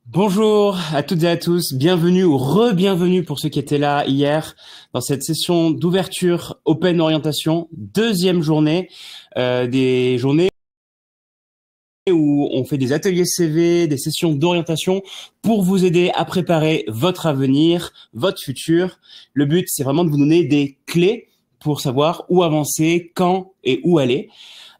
Bonjour à toutes et à tous, bienvenue ou re-bienvenue pour ceux qui étaient là hier dans cette session d'ouverture Open Orientation, deuxième journée, des journées où on fait des ateliers CV, des sessions d'orientation pour vous aider à préparer votre avenir, votre futur. Le but, c'est vraiment de vous donner des clés pour savoir où avancer, quand et où aller.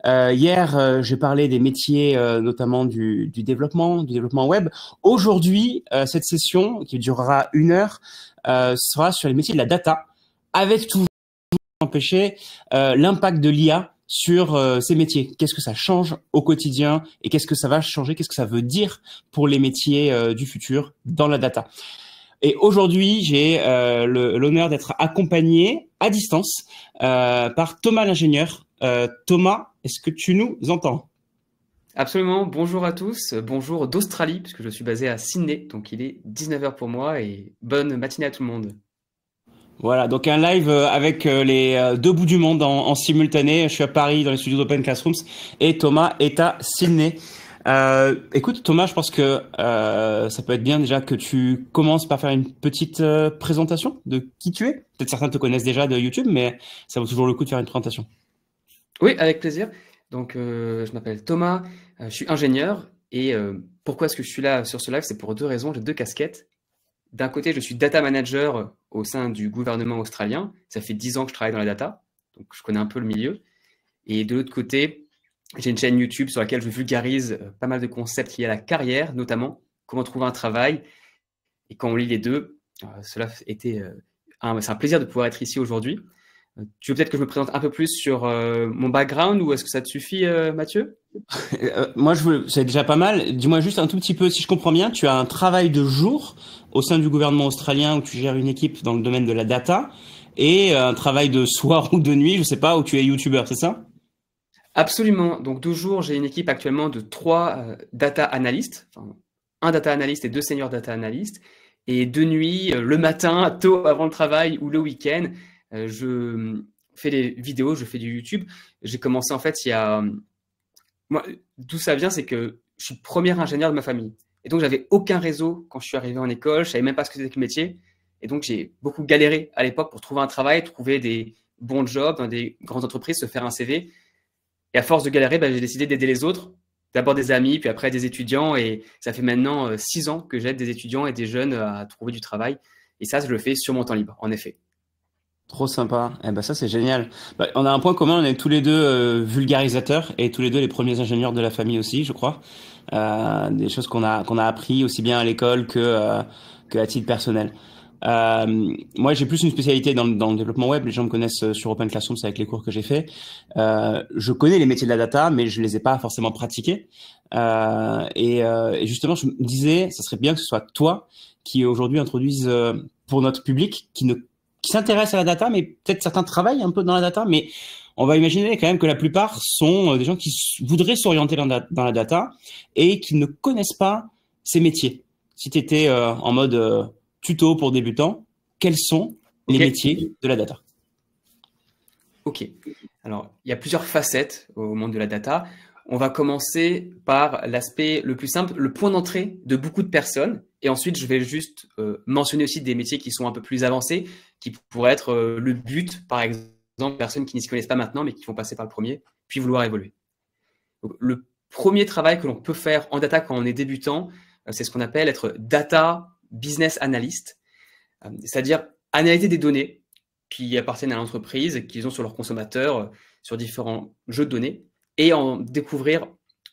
Hier, j'ai parlé des métiers, notamment du développement web. Aujourd'hui, cette session, qui durera 1 heure, sera sur les métiers de la data, avec toujours empêcher l'impact de l'IA sur ces métiers. Qu'est-ce que ça change au quotidien et qu'est-ce que ça va changer, qu'est-ce que ça veut dire pour les métiers du futur dans la data. Et aujourd'hui, j'ai l'honneur d'être accompagné à distance par Thomas l'ingénieur. Thomas, est-ce que tu nous entends? Absolument, bonjour à tous, bonjour d'Australie, puisque je suis basé à Sydney, donc il est 19 h pour moi, et bonne matinée à tout le monde. Voilà, donc un live avec les deux bouts du monde en simultané. Je suis à Paris dans les studios d'Open Classrooms et Thomas est à Sydney. Écoute Thomas, je pense que ça peut être bien déjà que tu commences par faire une petite présentation de qui tu es. Peut-être certains te connaissent déjà de YouTube, mais ça vaut toujours le coup de faire une présentation. Oui, avec plaisir. Donc je m'appelle Thomas, je suis ingénieur et pourquoi est-ce que je suis là sur ce live? C'est pour deux raisons, j'ai deux casquettes. D'un côté, je suis data manager au sein du gouvernement australien. Ça fait 10 ans que je travaille dans la data, donc je connais un peu le milieu. Et de l'autre côté, j'ai une chaîne YouTube sur laquelle je vulgarise pas mal de concepts liés à la carrière, notamment comment trouver un travail. Et quand on lit les deux, c'est un plaisir de pouvoir être ici aujourd'hui. Tu veux peut-être que je me présente un peu plus sur mon background ou est-ce que ça te suffit, Mathieu? Moi, c'est déjà pas mal. Dis-moi juste un tout petit peu, si je comprends bien, tu as un travail de jour au sein du gouvernement australien où tu gères une équipe dans le domaine de la data et un travail de soir ou de nuit, je sais pas, où tu es youtubeur, c'est ça? Absolument. Donc, de jour, j'ai une équipe actuellement de 3 data analystes, enfin, un data analyst et 2 seniors data analysts. Et de nuit, le matin, tôt avant le travail ou le week-end, je fais des vidéos, je fais du YouTube. J'ai commencé en fait il y a... Moi, d'où ça vient, c'est que je suis le premier ingénieur de ma famille. Et donc, j'avais aucun réseau quand je suis arrivé en école. Je savais même pas ce que c'était que le métier. Et donc, j'ai beaucoup galéré à l'époque pour trouver un travail, trouver des bons jobs dans des grandes entreprises, se faire un CV. Et à force de galérer, j'ai décidé d'aider les autres. D'abord des amis, puis après des étudiants. Et ça fait maintenant 6 ans que j'aide des étudiants et des jeunes à trouver du travail. Et ça, je le fais sur mon temps libre, en effet. Trop sympa. Eh ben ça c'est génial. On a un point commun, on est tous les deux vulgarisateurs et tous les deux les premiers ingénieurs de la famille aussi, je crois. Des choses qu'on a appris aussi bien à l'école que à titre personnel. Moi j'ai plus une spécialité dans le développement web. Les gens me connaissent sur Open Classrooms avec les cours que j'ai fait. Je connais les métiers de la data, mais je les ai pas forcément pratiqués. Et justement, je me disais, ça serait bien que ce soit toi qui aujourd'hui introduise pour notre public qui s'intéressent à la data, mais peut-être certains travaillent un peu dans la data, mais on va imaginer quand même que la plupart sont des gens qui voudraient s'orienter dans la data et qui ne connaissent pas ces métiers. Si tu étais en mode tuto pour débutants, quels sont les métiers de la data? Ok. Alors, il y a plusieurs facettes au monde de la data. On va commencer par l'aspect le plus simple, le point d'entrée de beaucoup de personnes. Et ensuite, je vais juste mentionner aussi des métiers qui sont un peu plus avancés, qui pourraient être le but, par exemple, de personnes qui ne s'y connaissent pas maintenant, mais qui vont passer par le premier, puis vouloir évoluer. Donc, le premier travail que l'on peut faire en data quand on est débutant, c'est ce qu'on appelle être data business analyst, c'est-à-dire analyser des données qui appartiennent à l'entreprise, qu'ils ont sur leurs consommateurs, sur différents jeux de données, et en découvrir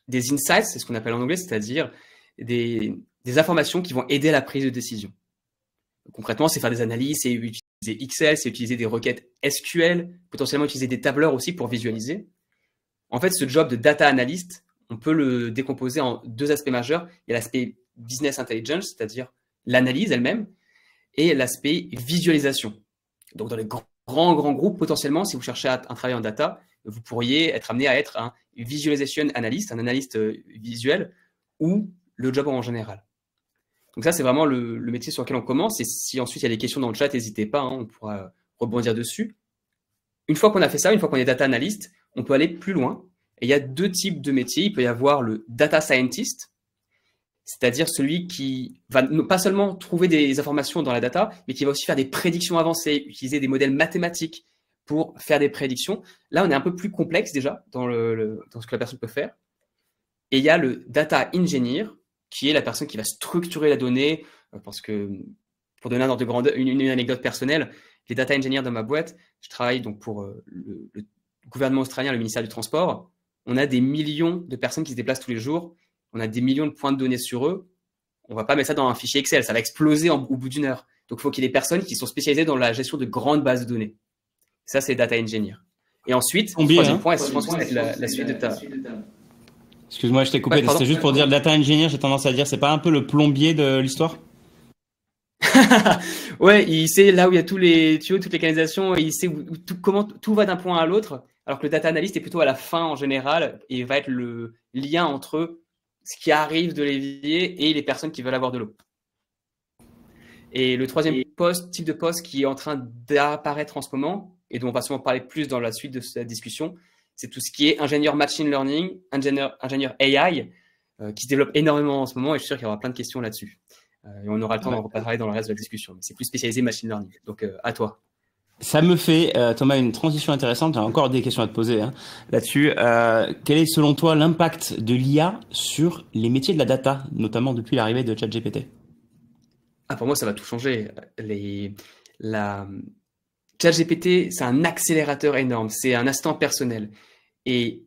des insights, c'est ce qu'on appelle en anglais, c'est-à-dire des informations qui vont aider à la prise de décision. Concrètement, c'est faire des analyses, c'est utiliser Excel, c'est utiliser des requêtes SQL, potentiellement utiliser des tableurs aussi pour visualiser. En fait, ce job de data analyst, on peut le décomposer en 2 aspects majeurs. Il y a l'aspect business intelligence, c'est-à-dire l'analyse elle-même, et l'aspect visualisation. Donc, dans les grands groupes, potentiellement, si vous cherchez un travail en data, vous pourriez être amené à être un visualization analyst, un analyste visuel, ou le job en général. Donc ça, c'est vraiment le métier sur lequel on commence. Et si ensuite il y a des questions dans le chat, n'hésitez pas, on pourra rebondir dessus. Une fois qu'on a fait ça, une fois qu'on est data analyst, on peut aller plus loin. Et il y a deux types de métiers. Il peut y avoir le data scientist, c'est-à-dire celui qui va pas seulement trouver des informations dans la data, mais qui va aussi faire des prédictions avancées, utiliser des modèles mathématiques pour faire des prédictions. Là, on est un peu plus complexe déjà dans ce que la personne peut faire. Et il y a le data engineer, qui est la personne qui va structurer la donnée, parce que, pour donner un ordre de grandeur, une anecdote personnelle, les data engineers dans ma boîte, je travaille donc pour le gouvernement australien, le ministère du Transport. On a des millions de personnes qui se déplacent tous les jours. On a des millions de points de données sur eux. On va pas mettre ça dans un fichier Excel, ça va exploser au bout d'une heure. Donc, il faut qu'il y ait des personnes qui sont spécialisées dans la gestion de grandes bases de données. Ça, c'est data engineer. Et ensuite, troisième point, je pense que c'est la suite de ta... Excuse-moi, je t'ai coupé. C'était juste pour dire data engineer, j'ai tendance à dire, c'est pas un peu le plombier de l'histoire? Ouais, il sait là où il y a tous les tuyaux, toutes les canalisations, et il sait comment tout va d'un point à l'autre, alors que le data analyst est plutôt à la fin en général, et va être le lien entre ce qui arrive de l'évier et les personnes qui veulent avoir de l'eau. Et le troisième type de poste qui est en train d'apparaître en ce moment, et dont on va sûrement parler plus dans la suite de cette discussion, c'est tout ce qui est ingénieur machine learning, ingénieur AI, qui se développe énormément en ce moment, et je suis sûr qu'il y aura plein de questions là-dessus. Et on aura le temps d'en reparler dans le reste de la discussion. C'est plus spécialisé machine learning. Donc, à toi. Ça me fait, Thomas, une transition intéressante. J'ai encore des questions à te poser là-dessus. Quel est, selon toi, l'impact de l'IA sur les métiers de la data, notamment depuis l'arrivée de ChatGPT? Pour moi, ça va tout changer. ChatGPT, c'est un accélérateur énorme. C'est un assistant personnel. Et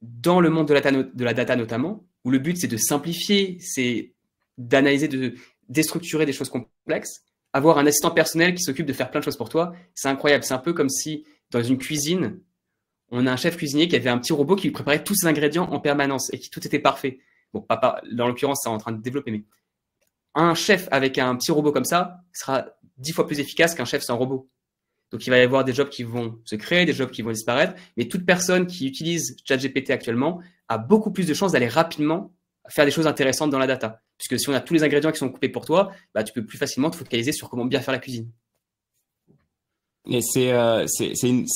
dans le monde de la data notamment, où le but, c'est de simplifier, c'est d'analyser, de déstructurer des choses complexes, avoir un assistant personnel qui s'occupe de faire plein de choses pour toi, c'est incroyable. C'est un peu comme si, dans une cuisine, on a un chef cuisinier qui avait un petit robot qui lui préparait tous ses ingrédients en permanence et qui tout était parfait. Bon, dans l'occurrence, c'est en train de développer, mais un chef avec un petit robot comme ça sera 10 fois plus efficace qu'un chef sans robot. Donc, il va y avoir des jobs qui vont se créer, des jobs qui vont disparaître, mais toute personne qui utilise ChatGPT actuellement a beaucoup plus de chances d'aller rapidement faire des choses intéressantes dans la data. Puisque si on a tous les ingrédients qui sont coupés pour toi, tu peux plus facilement te focaliser sur comment bien faire la cuisine. Et c'est une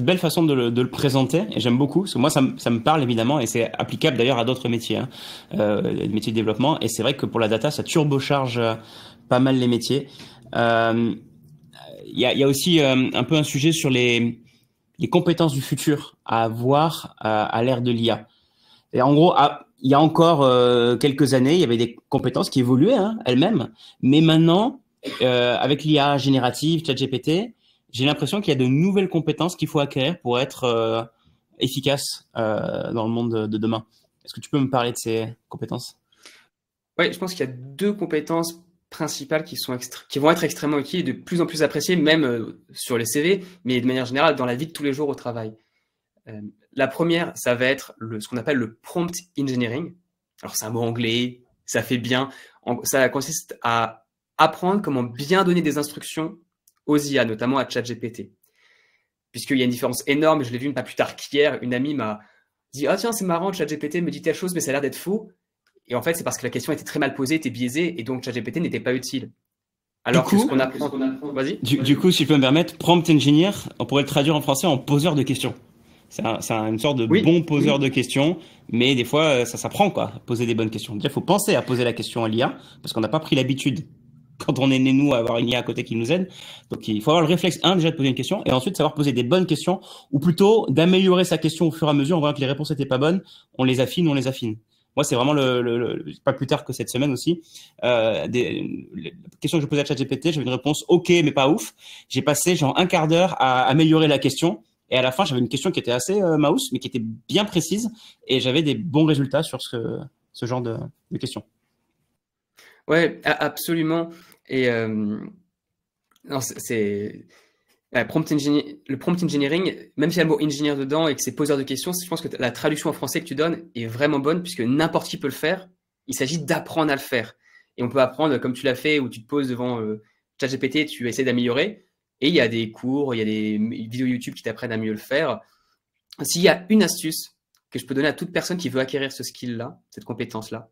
belle façon de le présenter, et j'aime beaucoup, parce que moi ça me parle évidemment, et c'est applicable d'ailleurs à d'autres métiers, les métiers de développement, et c'est vrai que pour la data ça turbocharge pas mal les métiers. Il y a aussi un peu un sujet sur les compétences du futur à avoir à l'ère de l'IA. Et en gros, il y a encore quelques années, il y avait des compétences qui évoluaient elles-mêmes, mais maintenant, avec l'IA générative, ChatGPT, j'ai l'impression qu'il y a de nouvelles compétences qu'il faut acquérir pour être efficace dans le monde de demain. Est-ce que tu peux me parler de ces compétences? Oui, je pense qu'il y a deux compétences principales qui vont être extrêmement utiles et de plus en plus appréciées, même sur les CV, mais de manière générale dans la vie de tous les jours au travail. La première, ça va être ce qu'on appelle le prompt engineering. Alors, c'est un mot anglais, ça fait bien. Ça consiste à apprendre comment bien donner des instructions aux IA, notamment à ChatGPT. Puisqu'il y a une différence énorme, je l'ai vu pas plus tard qu'hier, une amie m'a dit « Ah tiens, c'est marrant, ChatGPT me dit telle chose, mais ça a l'air d'être faux. » Et en fait, c'est parce que la question était très mal posée, était biaisée, et donc ChatGPT n'était pas utile. Alors que ce qu'on apprend... Vas-y. Du coup, si je peux me permettre, prompt engineer, on pourrait le traduire en français en poseur de questions. C'est une sorte de bon poseur de questions, mais des fois, ça s'apprend, quoi, à poser des bonnes questions. Déjà, il faut penser à poser la question à l'IA, parce qu'on n'a pas pris l'habitude, quand on est né, nous, à avoir une IA à côté qui nous aide. Donc, il faut avoir le réflexe, déjà de poser une question, et ensuite, savoir poser des bonnes questions, ou plutôt d'améliorer sa question au fur et à mesure, en voyant que les réponses n'étaient pas bonnes, on les affine. Moi, c'est vraiment pas plus tard que cette semaine aussi, les questions que je posais à ChatGPT, j'avais une réponse OK, mais pas ouf. J'ai passé genre un quart d'heure à améliorer la question. Et à la fin, j'avais une question qui était assez mouse, mais qui était bien précise. Et j'avais des bons résultats sur ce genre de questions. Ouais, absolument. Et non, le prompt engineering, même s'il y a le mot engineer dedans et que c'est poseur de questions, je pense que la traduction en français que tu donnes est vraiment bonne puisque n'importe qui peut le faire. Il s'agit d'apprendre à le faire. Et on peut apprendre comme tu l'as fait, où tu te poses devant ChatGPT, tu essaies d'améliorer. Et il y a des cours, il y a des vidéos YouTube qui t'apprennent à mieux le faire. S'il y a une astuce que je peux donner à toute personne qui veut acquérir ce skill-là, cette compétence-là,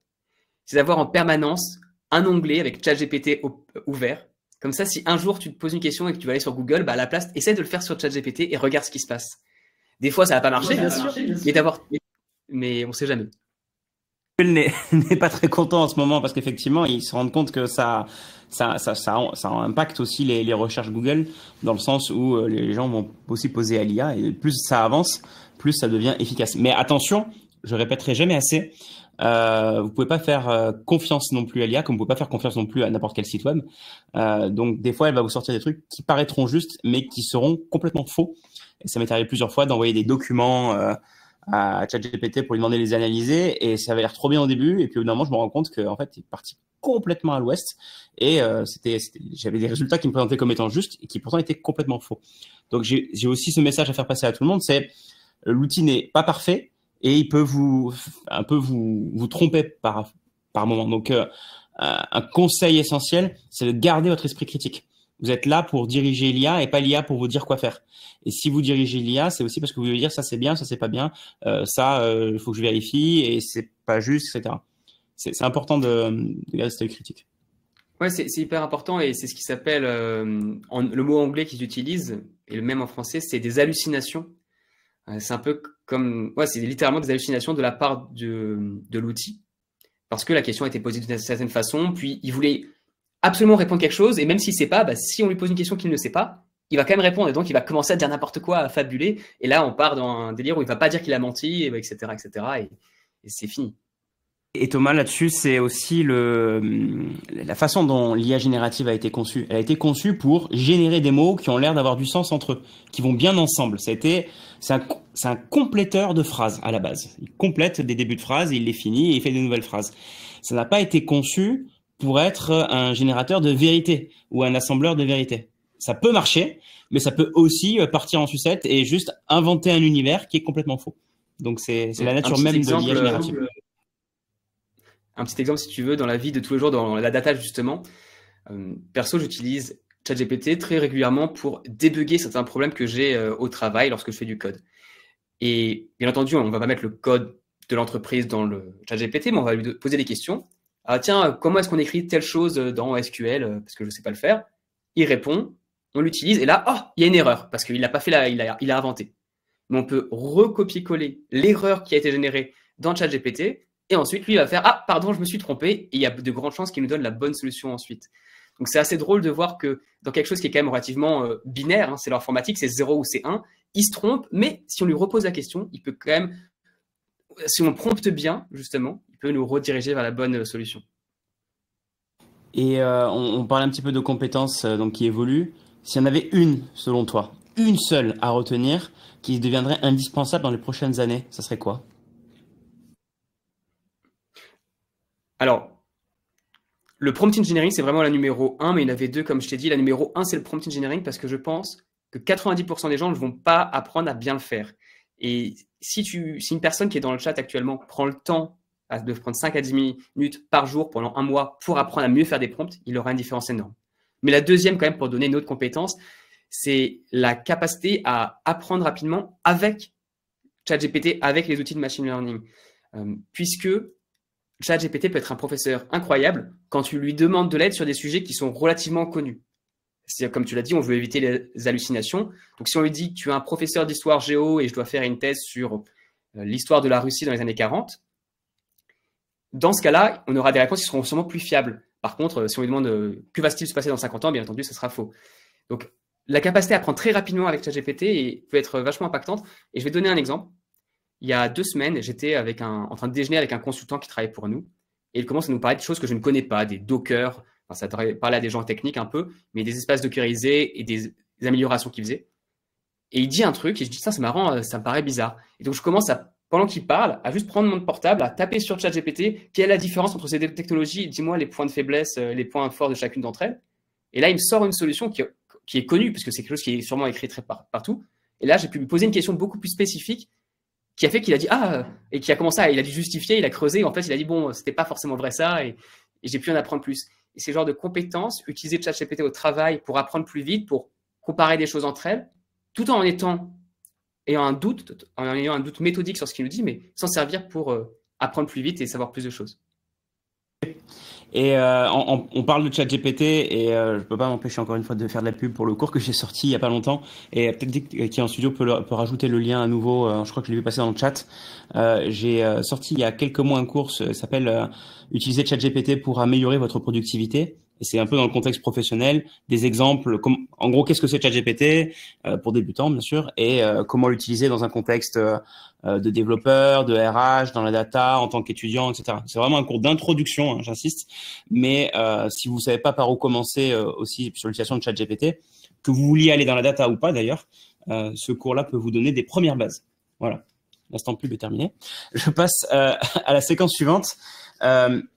c'est d'avoir en permanence un onglet avec ChatGPT ouvert. Comme ça, si un jour tu te poses une question et que tu vas aller sur Google, à la place, essaie de le faire sur ChatGPT et regarde ce qui se passe. Des fois, ça va pas marcher, bien sûr, mais on sait jamais. Google n'est pas très content en ce moment parce qu'effectivement, ils se rendent compte que ça impacte aussi les recherches Google dans le sens où les gens vont aussi poser à l'IA et plus ça avance, plus ça devient efficace. Mais attention, je répéterai jamais assez, vous pouvez pas faire confiance non plus à l'IA comme vous pouvez pas faire confiance non plus à n'importe quel site web. Donc des fois, elle va vous sortir des trucs qui paraîtront justes mais qui seront complètement faux. Et ça m'est arrivé plusieurs fois d'envoyer des documents à ChatGPT pour lui demander de les analyser et ça avait l'air trop bien au début et puis au bout d'un moment je me rends compte que en fait il est parti complètement à l'ouest et j'avais des résultats qui me présentaient comme étant justes et qui pourtant étaient complètement faux. Donc j'ai aussi ce message à faire passer à tout le monde, c'est l'outil n'est pas parfait et il peut vous tromper par moment. Donc un conseil essentiel, c'est de garder votre esprit critique. Vous êtes là pour diriger l'IA et pas l'IA pour vous dire quoi faire. Et si vous dirigez l'IA, c'est aussi parce que vous voulez dire ça c'est bien, ça c'est pas bien, il faut que je vérifie et c'est pas juste, etc. C'est important de garder cet œil critique. Ouais, c'est hyper important et c'est ce qui s'appelle, le mot anglais qu'ils utilisent, et le même en français, c'est des hallucinations. C'est un peu comme, ouais, c'est littéralement des hallucinations de la part de l'outil, parce que la question a été posée d'une certaine façon, puis il voulait absolument répondre quelque chose, et même s'il ne sait pas, bah, si on lui pose une question qu'il ne sait pas, il va quand même répondre, et donc il va commencer à dire n'importe quoi, à fabuler, et là on part dans un délire où il ne va pas dire qu'il a menti, etc., etc., et c'est fini. Et Thomas, là-dessus, c'est aussi la façon dont l'IA générative a été conçue. Elle a été conçue pour générer des mots qui ont l'air d'avoir du sens entre eux, qui vont bien ensemble. C'est un compléteur de phrases à la base. Il complète des débuts de phrases, il les finit et il fait de nouvelles phrases. Ça n'a pas été conçu pour être un générateur de vérité ou un assembleur de vérité. Ça peut marcher, mais ça peut aussi partir en sucette et juste inventer un univers qui est complètement faux. Donc c'est la nature même de l'IA générative. Un petit exemple, si tu veux, dans la vie de tous les jours, dans la data justement. Perso, j'utilise ChatGPT très régulièrement pour débugger certains problèmes que j'ai au travail lorsque je fais du code. Et bien entendu, on ne va pas mettre le code de l'entreprise dans le ChatGPT, mais on va lui poser des questions. Ah, tiens, comment est-ce qu'on écrit telle chose dans SQL parce que je ne sais pas le faire. Il répond, on l'utilise, et là, oh, il y a une erreur, parce qu'il n'a pas fait il a inventé. Mais on peut recopier-coller l'erreur qui a été générée dans ChatGPT. Et ensuite, lui, il va faire « Ah, pardon, je me suis trompé » et il y a de grandes chances qu'il nous donne la bonne solution ensuite. Donc, c'est assez drôle de voir que dans quelque chose qui est quand même relativement binaire, hein, c'est l'informatique, c'est 0 ou c'est 1, il se trompe, mais si on lui repose la question, il peut quand même, si on prompte bien, justement, il peut nous rediriger vers la bonne solution. Et on parle un petit peu de compétences donc qui évoluent. S'il y en avait une, selon toi, une seule à retenir, qui deviendrait indispensable dans les prochaines années, ça serait quoi ? Alors, le prompt engineering, c'est vraiment la numéro 1, mais il y en avait deux, comme je t'ai dit. La numéro 1, c'est le prompt engineering parce que je pense que 90% des gens ne vont pas apprendre à bien le faire. Et si une personne qui est dans le chat actuellement prend le temps de prendre 5 à 10 minutes par jour pendant un mois pour apprendre à mieux faire des prompts, il aura une différence énorme. Mais la deuxième, quand même, pour donner une autre compétence, c'est la capacité à apprendre rapidement avec ChatGPT, avec les outils de machine learning. Puisque ChatGPT peut être un professeur incroyable quand tu lui demandes de l'aide sur des sujets qui sont relativement connus. C'est-à-dire, comme tu l'as dit, on veut éviter les hallucinations. Donc, si on lui dit que tu es un professeur d'histoire géo et je dois faire une thèse sur l'histoire de la Russie dans les années 40, dans ce cas-là, on aura des réponses qui seront sûrement plus fiables. Par contre, si on lui demande que va-t-il se passer dans 50 ans, bien entendu, ce sera faux. Donc, la capacité à apprendre très rapidement avec ChatGPT peut être vachement impactante. Et je vais donner un exemple. Il y a 2 semaines, j'étais en train de déjeuner avec un consultant qui travaille pour nous. Et il commence à nous parler de choses que je ne connais pas, des Docker. Enfin, ça parlait à des gens techniques un peu, mais des espaces dockerisés et des améliorations qu'il faisait. Et il dit un truc, et je dis, ça c'est marrant, ça me paraît bizarre. Et donc, je commence pendant qu'il parle, à juste prendre mon portable, à taper sur ChatGPT, quelle est la différence entre ces deux technologies, dis-moi les points de faiblesse, les points forts de chacune d'entre elles. Et là, il me sort une solution qui est connue, parce que c'est quelque chose qui est sûrement écrit très partout. Et là, j'ai pu lui poser une question beaucoup plus spécifique, qui a fait qu'il a dit et qui a commencé il a dû justifier, il a creusé, en fait il a dit bon, c'était pas forcément vrai ça, et j'ai pu en apprendre plus. Et c'est le genre de compétences, utiliser ChatGPT au travail pour apprendre plus vite, pour comparer des choses entre elles, tout en ayant un doute méthodique sur ce qu'il nous dit, mais s'en servir pour apprendre plus vite et savoir plus de choses. Et on parle de ChatGPT et je peux pas m'empêcher encore une fois de faire de la pub pour le cours que j'ai sorti il y a pas longtemps. Et peut-être qui est en studio peut rajouter le lien à nouveau. Je crois que je l'ai vu passer dans le chat. J'ai sorti il y a quelques mois un cours, ça s'appelle Utiliser ChatGPT pour améliorer votre productivité. Et c'est un peu dans le contexte professionnel, des exemples, comme, en gros, qu'est-ce que c'est ChatGPT pour débutants, bien sûr, et comment l'utiliser dans un contexte de développeur, de RH, dans la data, en tant qu'étudiant, etc. C'est vraiment un cours d'introduction, hein, j'insiste. Mais si vous savez pas par où commencer aussi sur l'utilisation de ChatGPT, que vous vouliez aller dans la data ou pas d'ailleurs, ce cours-là peut vous donner des premières bases. Voilà. L'instant pub est terminé. Je passe à la séquence suivante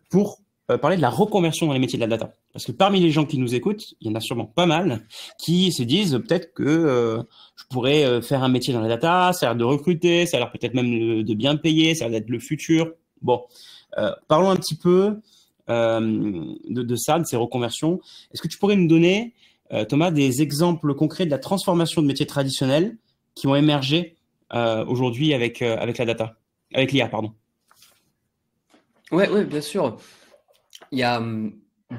pour parler de la reconversion dans les métiers de la data. Parce que parmi les gens qui nous écoutent, il y en a sûrement pas mal qui se disent peut-être que je pourrais faire un métier dans la data, ça a l'air de recruter, ça a l'air peut-être même de bien payer, ça a l'air d'être le futur. Bon, parlons un petit peu de ça, de ces reconversions. Est-ce que tu pourrais nous donner, Thomas, des exemples concrets de la transformation de métiers traditionnels qui ont émergé aujourd'hui avec la data, avec l'IA, pardon. Ouais, bien sûr. Il y a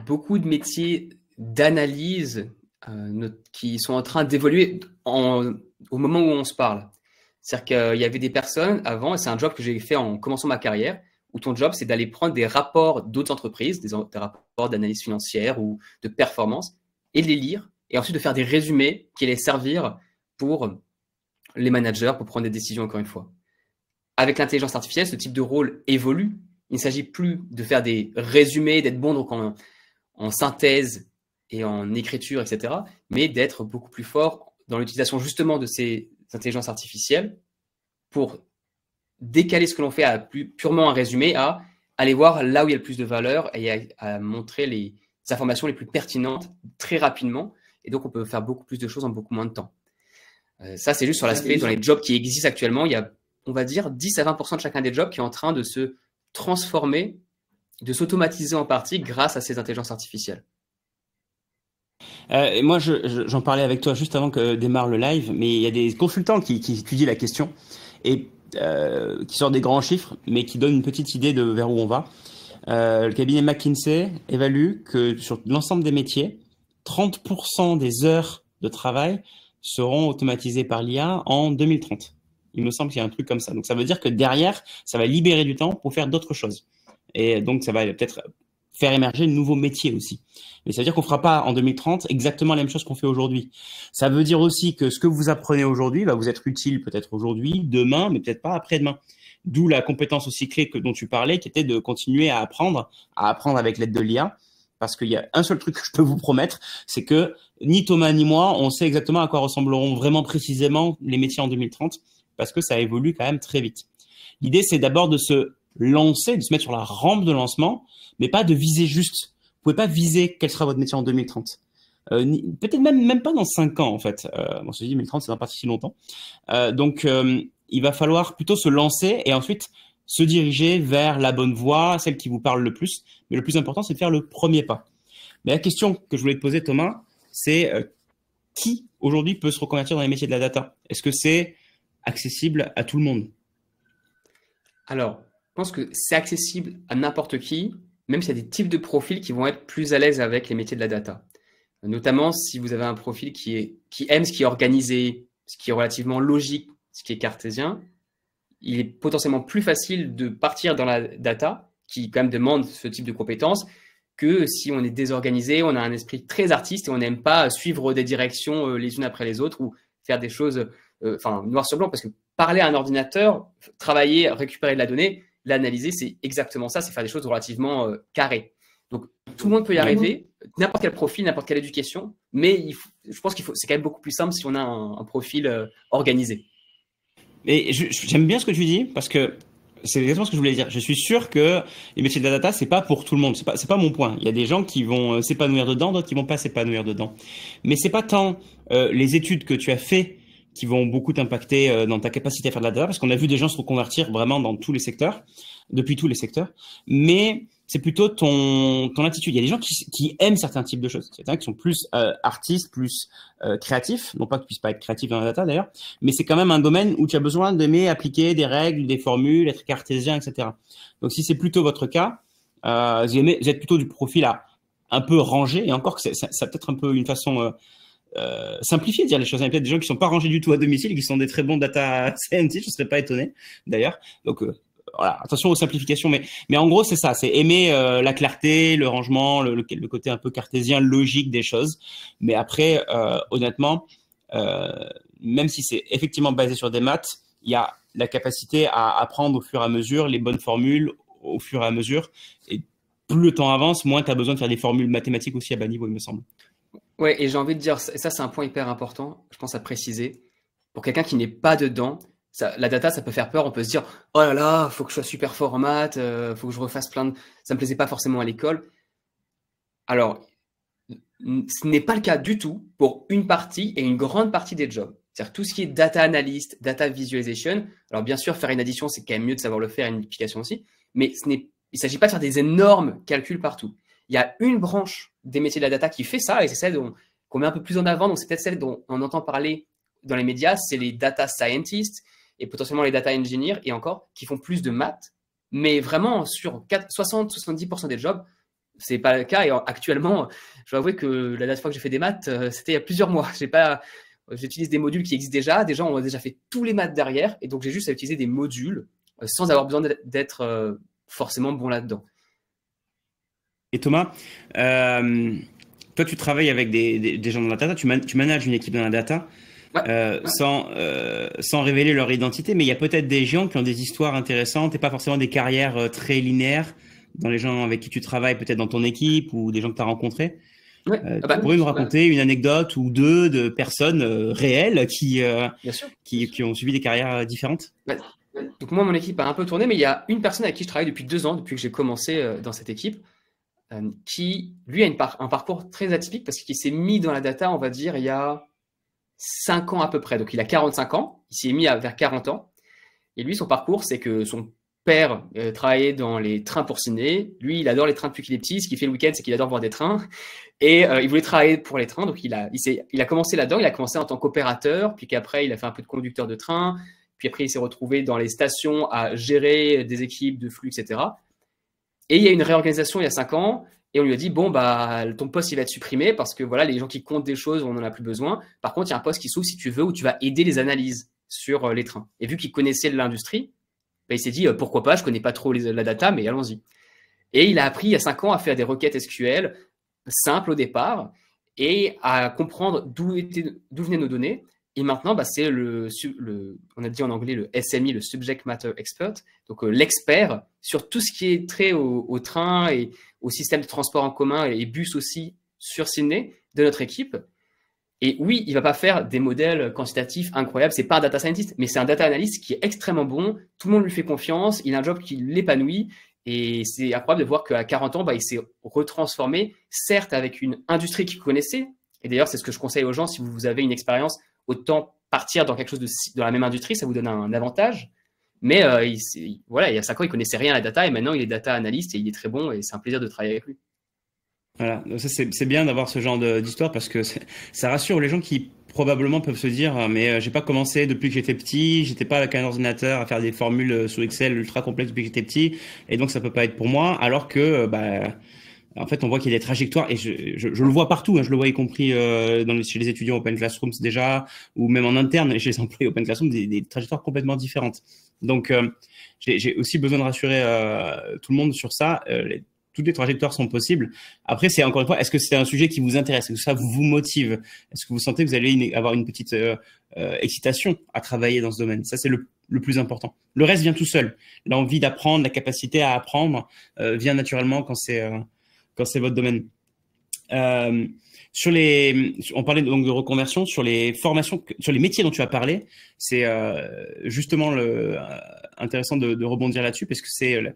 beaucoup de métiers d'analyse qui sont en train d'évoluer au moment où on se parle. C'est-à-dire qu'il y avait des personnes avant, et c'est un job que j'ai fait en commençant ma carrière, où ton job, c'est d'aller prendre des rapports d'autres entreprises, des rapports d'analyse financière ou de performance, et de les lire, et ensuite de faire des résumés qui allaient servir pour les managers, pour prendre des décisions, encore une fois. Avec l'intelligence artificielle, ce type de rôle évolue. Il ne s'agit plus de faire des résumés, d'être bon donc en synthèse et en écriture, etc., mais d'être beaucoup plus fort dans l'utilisation justement de ces intelligences artificielles pour décaler ce que l'on fait à purement un résumé, à aller voir là où il y a le plus de valeur et à montrer les informations les plus pertinentes très rapidement. Et donc, on peut faire beaucoup plus de choses en beaucoup moins de temps. Ça, c'est juste sur l'aspect dans les jobs qui existent actuellement. Il y a, on va dire, 10 à 20% de chacun des jobs qui est en train de se transformer, de s'automatiser en partie grâce à ces intelligences artificielles. Et moi, j'en parlais avec toi juste avant que démarre le live, mais il y a des consultants qui étudient la question et qui sortent des grands chiffres, mais qui donnent une petite idée de vers où on va. Le cabinet McKinsey évalue que sur l'ensemble des métiers, 30% des heures de travail seront automatisées par l'IA en 2030. Il me semble qu'il y a un truc comme ça. Donc, ça veut dire que derrière, ça va libérer du temps pour faire d'autres choses. Et donc, ça va peut-être faire émerger de nouveaux métiers aussi. Mais ça veut dire qu'on ne fera pas en 2030 exactement la même chose qu'on fait aujourd'hui. Ça veut dire aussi que ce que vous apprenez aujourd'hui va vous être utile peut-être aujourd'hui, demain, mais peut-être pas après-demain. D'où la compétence aussi clé dont tu parlais, qui était de continuer à apprendre avec l'aide de l'IA. Parce qu'il y a un seul truc que je peux vous promettre, c'est que ni Thomas ni moi, on sait exactement à quoi ressembleront vraiment précisément les métiers en 2030, parce que ça évolue quand même très vite. L'idée, c'est d'abord de se lancer, de se mettre sur la rampe de lancement, mais pas de viser juste. Vous pouvez pas viser quel sera votre métier en 2030. Peut-être même pas dans 5 ans, en fait. On se dit 2030, c'est dans pas si longtemps. Donc, il va falloir plutôt se lancer et ensuite se diriger vers la bonne voie, celle qui vous parle le plus. Mais le plus important, c'est de faire le premier pas. Mais la question que je voulais te poser, Thomas, c'est qui aujourd'hui peut se reconvertir dans les métiers de la data? Est-ce que c'est accessible à tout le monde? Alors, je pense que c'est accessible à n'importe qui, même s'il y a des types de profils qui vont être plus à l'aise avec les métiers de la data. Notamment si vous avez un profil qui aime ce qui est organisé, ce qui est relativement logique, ce qui est cartésien, il est potentiellement plus facile de partir dans la data, qui quand même demande ce type de compétences, que si on est désorganisé, on a un esprit très artiste et on n'aime pas suivre des directions les unes après les autres ou faire des choses noir sur blanc, parce que parler à un ordinateur, travailler, récupérer de la donnée, l'analyser, c'est exactement ça, c'est faire des choses relativement carrées. Donc, tout le monde peut y arriver, n'importe quel profil, n'importe quelle éducation, mais je pense c'est quand même beaucoup plus simple si on a un profil organisé. Et j'aime bien ce que tu dis, parce que c'est exactement ce que je voulais dire. Je suis sûr que les métiers de la data, c'est pas pour tout le monde. C'est pas mon point. Il y a des gens qui vont s'épanouir dedans, d'autres qui vont pas s'épanouir dedans. Mais c'est pas tant les études que tu as fait qui vont beaucoup t'impacter dans ta capacité à faire de la data, parce qu'on a vu des gens se reconvertir vraiment dans tous les secteurs, depuis tous les secteurs. Mais c'est plutôt ton attitude. Il y a des gens qui aiment certains types de choses. Certains qui sont plus artistes, plus créatifs. Non pas que tu puisses pas être créatif dans la data d'ailleurs, mais c'est quand même un domaine où tu as besoin d'aimer appliquer des règles, des formules, être cartésien, etc. Donc si c'est plutôt votre cas, Vous êtes plutôt du profil à un peu rangé, et encore que ça peut être un peu une façon simplifiée de dire les choses. Il y a peut-être des gens qui sont pas rangés du tout à domicile et qui sont des très bons data scientists, je serais pas étonné d'ailleurs. Donc voilà, attention aux simplifications, mais en gros c'est ça, c'est aimer la clarté, le rangement, le côté un peu cartésien, logique des choses. Mais après, honnêtement, même si c'est effectivement basé sur des maths, il y a la capacité à apprendre au fur et à mesure les bonnes formules au fur et à mesure. Et plus le temps avance, moins tu as besoin de faire des formules mathématiques aussi à bas niveau, il me semble. Ouais, et j'ai envie de dire, et ça c'est un point hyper important, je pense à préciser, pour quelqu'un qui n'est pas dedans, la data ça peut faire peur, on peut se dire, oh là là, faut que je sois super fort en maths, faut que je refasse plein de... Ça me plaisait pas forcément à l'école. Alors, ce n'est pas le cas du tout pour une partie et une grande partie des jobs. C'est-à-dire tout ce qui est data analyst, data visualization. Alors bien sûr, faire une addition, c'est quand même mieux de savoir le faire, une multiplication aussi, mais il ne s'agit pas de faire des énormes calculs partout. Il y a une branche des métiers de la data qui fait ça, et c'est celle qu'on met un peu plus en avant, donc c'est peut-être celle dont on entend parler dans les médias, c'est les data scientists et potentiellement les data engineers, et encore, qui font plus de maths, mais vraiment sur 60-70% des jobs, c'est pas le cas. Et actuellement, je dois avouer que la dernière fois que j'ai fait des maths, c'était il y a plusieurs mois. J'utilise des modules qui existent déjà. Des gens ont déjà fait tous les maths derrière, et donc j'ai juste à utiliser des modules sans avoir besoin d'être forcément bon là-dedans. Et Thomas, toi, tu travailles avec des gens dans la data, tu manages une équipe dans la data. Ouais. Sans révéler leur identité, mais il y a peut-être des gens qui ont des histoires intéressantes et pas forcément des carrières très linéaires dans les gens avec qui tu travailles, peut-être dans ton équipe ou des gens que tu as rencontrés. Ouais. Tu pourrais nous raconter une anecdote ou deux de personnes réelles qui ont suivi des carrières différentes? Ouais. Donc moi, mon équipe a un peu tourné, mais il y a une personne avec qui je travaille depuis 2 ans, depuis que j'ai commencé dans cette équipe, qui, lui, a un parcours très atypique parce qu'il s'est mis dans la data, on va dire, il y a 5 ans à peu près. Donc, il a 45 ans. Il s'y est mis vers 40 ans. Et lui, son parcours, c'est que son père travaillait dans les trains pour ciné. Lui, il adore les trains depuis qu'il est petit. Ce qu'il fait le week-end, c'est qu'il adore voir des trains. Et il voulait travailler pour les trains. Donc, il a commencé là-dedans. Il a commencé en tant qu'opérateur. Puis qu'après, il a fait un peu de conducteur de train. Puis après, il s'est retrouvé dans les stations à gérer des équipes de flux, etc. Et il y a une réorganisation il y a 5 ans. Et on lui a dit, bon, bah, ton poste, il va être supprimé parce que voilà, les gens qui comptent des choses, on n'en a plus besoin. Par contre, il y a un poste qui s'ouvre si tu veux où tu vas aider les analyses sur les trains. Et vu qu'il connaissait l'industrie, bah, il s'est dit, pourquoi pas, je connais pas trop la data, mais allons-y. Et il a appris il y a 5 ans à faire des requêtes SQL simples au départ et à comprendre d'où venaient nos données. Et maintenant, bah, c'est on a dit en anglais le SME, le Subject Matter Expert, donc l'expert sur tout ce qui est trait au train et au système de transport en commun et bus aussi sur Sydney de notre équipe. Et oui, il va pas faire des modèles quantitatifs incroyables, c'est pas un data scientist, mais c'est un data analyst qui est extrêmement bon, tout le monde lui fait confiance, il a un job qui l'épanouit, et c'est incroyable de voir qu'à 40 ans, bah, il s'est retransformé, certes avec une industrie qu'il connaissait, et d'ailleurs c'est ce que je conseille aux gens, si vous avez une expérience, autant partir dans quelque chose dans la même industrie, ça vous donne un avantage. Mais voilà, il y a 5 ans, il connaissait rien à la data et maintenant il est data analyst et il est très bon et c'est un plaisir de travailler avec lui. Voilà, ça c'est bien d'avoir ce genre d'histoire parce que ça rassure les gens qui probablement peuvent se dire mais j'ai pas commencé depuis que j'étais petit, j'étais pas avec un ordinateur à faire des formules sur Excel ultra complexes depuis que j'étais petit et donc ça peut pas être pour moi alors que en fait, on voit qu'il y a des trajectoires et je le vois partout. Hein, je le vois y compris chez les étudiants Open Classrooms déjà, ou même en interne chez les employés Open Classrooms, des trajectoires complètement différentes. Donc, j'ai aussi besoin de rassurer tout le monde sur ça. Toutes les trajectoires sont possibles. Après, c'est encore une fois, est-ce que c'est un sujet qui vous intéresse? Est-ce que ça vous motive? Est-ce que vous sentez que vous allez avoir une petite excitation à travailler dans ce domaine? Ça, c'est le plus important. Le reste vient tout seul. L'envie d'apprendre, la capacité à apprendre vient naturellement quand c'est votre domaine. On parlait donc de reconversion, sur les formations, sur les métiers dont tu as parlé, c'est justement intéressant de rebondir là-dessus parce que c'est la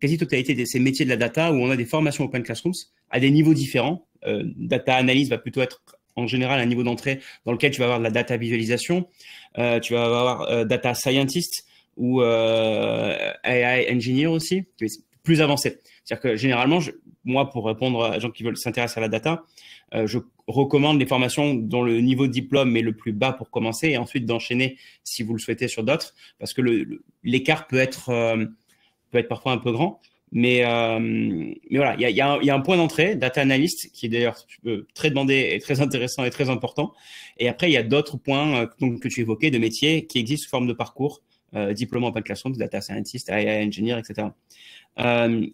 quasi-totalité de ces métiers de la data où on a des formations Open Classrooms à des niveaux différents. Data analyst va plutôt être en général un niveau d'entrée dans lequel tu vas avoir de la data visualisation, tu vas avoir data scientist ou AI engineer aussi, qui est plus avancé. C'est-à-dire que généralement, moi, pour répondre à gens qui veulent s'intéresser à la data, je recommande les formations dont le niveau de diplôme est le plus bas pour commencer et ensuite d'enchaîner si vous le souhaitez sur d'autres parce que l'écart peut être parfois un peu grand. Mais voilà, il y a un point d'entrée, data analyst, qui est d'ailleurs très demandé et très intéressant et très important. Et après, il y a d'autres points donc, que tu évoquais de métiers qui existent sous forme de parcours, diplôme Open Classroom, data scientist, AI engineer, etc.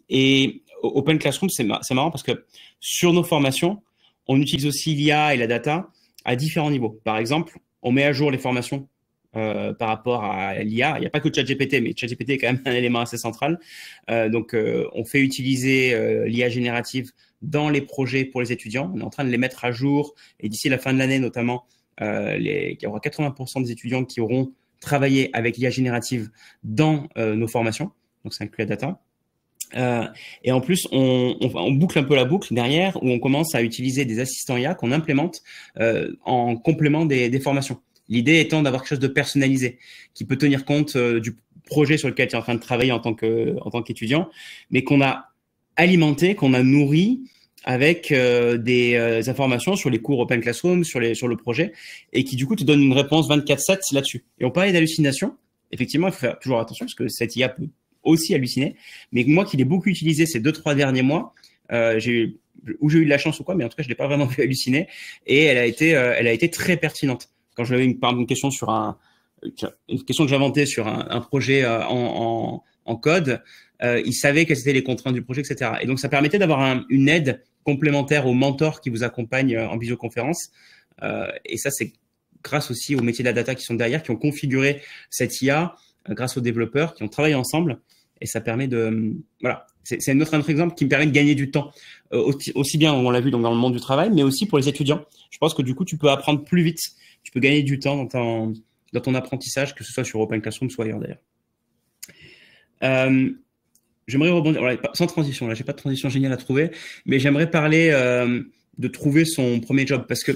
Et Open Classroom, c'est marrant parce que sur nos formations, on utilise aussi l'IA et la data à différents niveaux. Par exemple, on met à jour les formations par rapport à l'IA. Il n'y a pas que ChatGPT, mais ChatGPT est quand même un élément assez central. Donc, on fait utiliser l'IA générative dans les projets pour les étudiants. On est en train de les mettre à jour. Et d'ici la fin de l'année, notamment, il y aura 80% des étudiants qui auront travaillé avec l'IA générative dans nos formations. Donc, ça inclut la data. Et en plus, on boucle un peu la boucle derrière où on commence à utiliser des assistants IA qu'on implémente en complément des formations. L'idée étant d'avoir quelque chose de personnalisé qui peut tenir compte du projet sur lequel tu es en train de travailler en tant qu'étudiant, mais qu'on a alimenté, qu'on a nourri avec des informations sur les cours Open Classroom, sur le projet, et qui du coup te donne une réponse 24/7 là-dessus. Et on parlait d'hallucination. Effectivement, il faut faire toujours attention parce que cette IA peut aussi halluciné, mais moi qui l'ai beaucoup utilisé ces 2-3 derniers mois, j'ai eu de la chance ou quoi, mais en tout cas je l'ai pas vraiment vu halluciner, et elle a été très pertinente. Quand je l'avais par exemple une question sur une question que j'inventais sur un projet en code, il savait quelles étaient les contraintes du projet, etc. Et donc ça permettait d'avoir une aide complémentaire au mentor qui vous accompagne en visioconférence, et ça c'est grâce aussi aux métiers de la data qui sont derrière, qui ont configuré cette IA grâce aux développeurs qui ont travaillé ensemble, et ça permet de voilà, c'est un autre exemple qui me permet de gagner du temps aussi bien on l'a vu donc dans le monde du travail, mais aussi pour les étudiants. Je pense que du coup tu peux apprendre plus vite, tu peux gagner du temps dans ton apprentissage, que ce soit sur Open Classroom soit ailleurs d'ailleurs. J'aimerais rebondir, voilà, sans transition, là j'ai pas de transition géniale à trouver, mais j'aimerais parler de trouver son premier job, parce que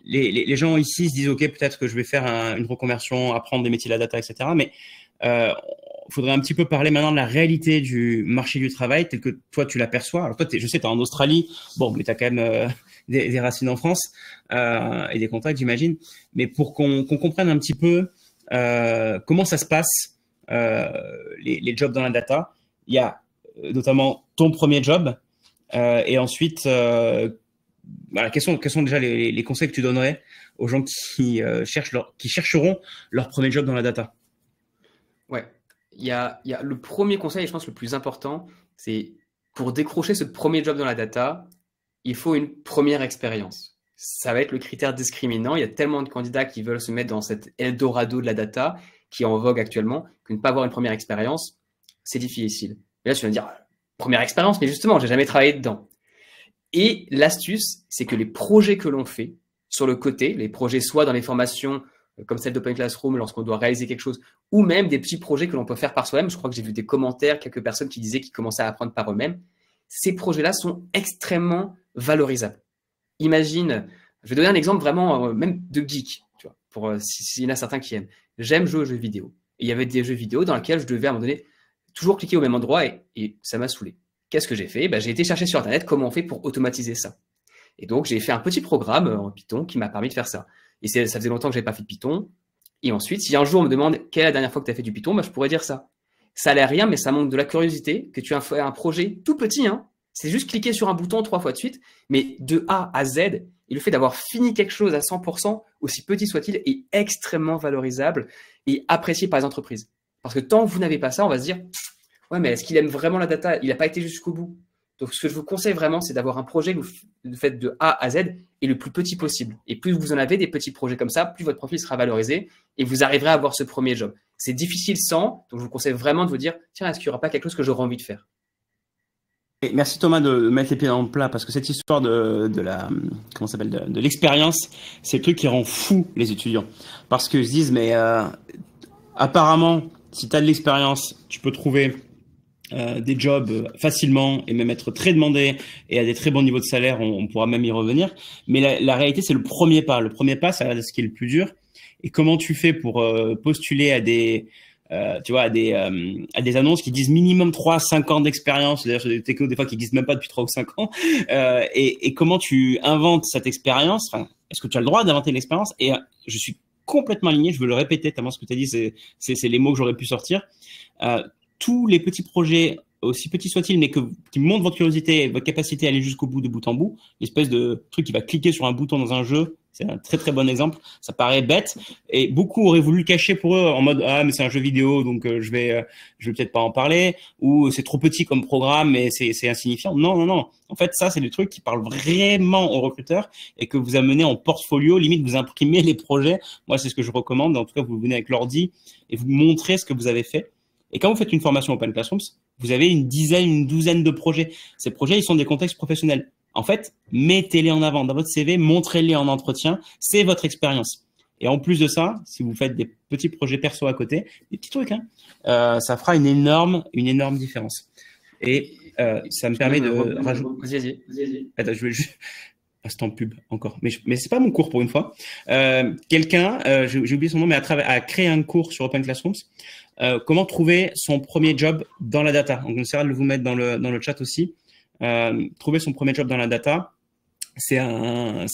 les gens ici se disent ok, peut-être que je vais faire une reconversion, apprendre des métiers de la data, etc. Mais faudrait un petit peu parler maintenant de la réalité du marché du travail tel que toi tu l'aperçois. Alors toi, je sais, tu es en Australie, bon, mais tu as quand même des racines en France et des contacts, j'imagine. Mais pour qu'on comprenne un petit peu comment ça se passe, les jobs dans la data, il y a notamment ton premier job et ensuite, voilà, quels sont déjà les conseils que tu donnerais aux gens qui chercheront leur premier job dans la data? Ouais, il y a le premier conseil, et je pense le plus important, c'est pour décrocher ce premier job dans la data, il faut une première expérience. Ça va être le critère discriminant. Il y a tellement de candidats qui veulent se mettre dans cet Eldorado de la data qui est en vogue actuellement que ne pas avoir une première expérience, c'est difficile. Et là, tu vas me dire, première expérience, mais justement, j'ai jamais travaillé dedans. Et l'astuce, c'est que les projets que l'on fait sur le côté, les projets soit dans les formations comme celle d'Open Classroom lorsqu'on doit réaliser quelque chose, ou même des petits projets que l'on peut faire par soi-même. Je crois que j'ai vu des commentaires, quelques personnes qui disaient qu'ils commençaient à apprendre par eux-mêmes. Ces projets-là sont extrêmement valorisables. Imagine, je vais donner un exemple vraiment même de geek, tu vois, pour s'il y en a certains qui aiment. J'aime jouer aux jeux vidéo. Et il y avait des jeux vidéo dans lesquels je devais à un moment donné toujours cliquer au même endroit et ça m'a saoulé. Qu'est-ce que j'ai fait? J'ai été chercher sur Internet comment on fait pour automatiser ça. Et donc, j'ai fait un petit programme en Python qui m'a permis de faire ça. Et ça faisait longtemps que je n'avais pas fait de Python. Et ensuite, si un jour on me demande quelle est la dernière fois que tu as fait du Python, je pourrais dire ça. Ça a l'air rien, mais ça montre de la curiosité, que tu as fait un projet tout petit. C'est juste cliquer sur un bouton 3 fois de suite, mais de A à Z. Et le fait d'avoir fini quelque chose à 100%, aussi petit soit-il, est extrêmement valorisable et apprécié par les entreprises. Parce que tant que vous n'avez pas ça, on va se dire ouais, mais est-ce qu'il aime vraiment la data? Il n'a pas été jusqu'au bout. Donc, ce que je vous conseille vraiment, c'est d'avoir un projet que vous faites de A à Z et le plus petit possible. Et plus vous en avez des petits projets comme ça, plus votre profil sera valorisé et vous arriverez à avoir ce premier job. C'est difficile sans, donc je vous conseille vraiment de vous dire, tiens, est-ce qu'il n'y aura pas quelque chose que j'aurais envie de faire? Et merci Thomas de mettre les pieds dans le plat, parce que cette histoire de l'expérience, c'est le truc qui rend fou les étudiants. Parce qu'ils se disent, mais apparemment, si tu as de l'expérience, tu peux trouver des jobs facilement et même être très demandé et à des très bons niveaux de salaire, on pourra même y revenir. Mais la réalité, c'est le premier pas. Le premier pas, c'est ce qui est le plus dur. Et comment tu fais pour postuler à des annonces qui disent minimum 3 à 5 ans d'expérience, d'ailleurs sur des technos des fois qui disent même pas depuis 3 ou 5 ans, et comment tu inventes cette expérience, enfin, est-ce que tu as le droit d'inventer l'expérience? Et je suis complètement aligné, je veux le répéter tellement ce que tu as dit, c'est les mots que j'aurais pu sortir. Tous les petits projets aussi petit soit-il, mais qui montre votre curiosité et votre capacité à aller jusqu'au bout de bout en bout, l'espèce de truc qui va cliquer sur un bouton dans un jeu, c'est un très très bon exemple. Ça paraît bête et beaucoup auraient voulu le cacher pour eux en mode ah mais c'est un jeu vidéo donc je vais peut-être pas en parler, ou c'est trop petit comme programme mais c'est insignifiant. Non non non. En fait ça c'est des trucs qui parlent vraiment aux recruteurs et que vous amenez en portfolio, limite vous imprimez les projets. Moi c'est ce que je recommande. En tout cas vous venez avec l'ordi et vous montrez ce que vous avez fait. Et quand vous faites une formation Open Classrooms, vous avez une douzaine de projets. Ces projets, ils sont des contextes professionnels. En fait, mettez-les en avant dans votre CV, montrez-les en entretien. C'est votre expérience. Et en plus de ça, si vous faites des petits projets perso à côté, des petits trucs, ça fera une énorme différence. Et ça me permet de rajouter. Vas-y. Attends, je vais juste. Instant pub encore, mais c'est pas mon cours pour une fois. Quelqu'un, j'ai oublié son nom, mais a créé un cours sur Open Classrooms. Comment trouver son premier job dans la data. Donc, on essaiera de vous mettre dans le chat aussi. Trouver son premier job dans la data, c'est un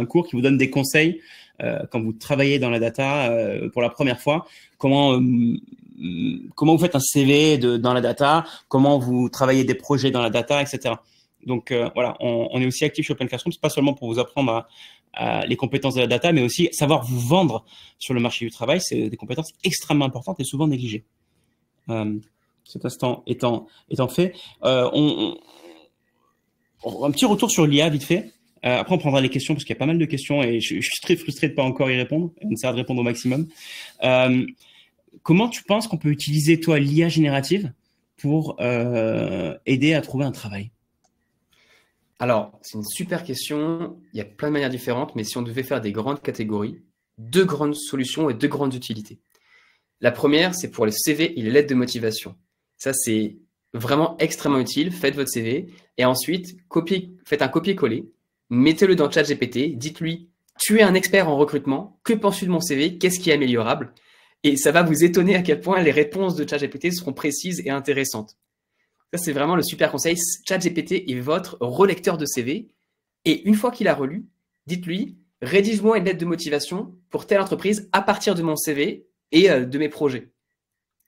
cours qui vous donne des conseils quand vous travaillez dans la data pour la première fois. Comment vous faites un CV dans la data, comment vous travaillez des projets dans la data, etc. Donc voilà, on est aussi actif sur Open Classrooms, pas seulement pour vous apprendre à les compétences de la data, mais aussi savoir vous vendre sur le marché du travail. C'est des compétences extrêmement importantes et souvent négligées. Cet instant étant fait, un petit retour sur l'IA vite fait. Après, on prendra les questions parce qu'il y a pas mal de questions et je suis très frustré de ne pas encore y répondre. On essaiera de répondre au maximum. Comment tu penses qu'on peut utiliser, toi, l'IA générative pour aider à trouver un travail? Alors, c'est une super question. Il y a plein de manières différentes, mais si on devait faire des grandes catégories, 2 grandes solutions et 2 grandes utilités. La première, c'est pour les CV et les lettres de motivation. Ça, c'est vraiment extrêmement utile. Faites votre CV et ensuite, faites un copier-coller, mettez-le dans ChatGPT, dites-lui « Tu es un expert en recrutement, que penses-tu de mon CV? Qu'est-ce qui est améliorable ?» Et ça va vous étonner à quel point les réponses de ChatGPT seront précises et intéressantes. Ça, c'est vraiment le super conseil. ChatGPT est votre relecteur de CV. Et une fois qu'il a relu, dites-lui, rédige-moi une lettre de motivation pour telle entreprise à partir de mon CV et de mes projets.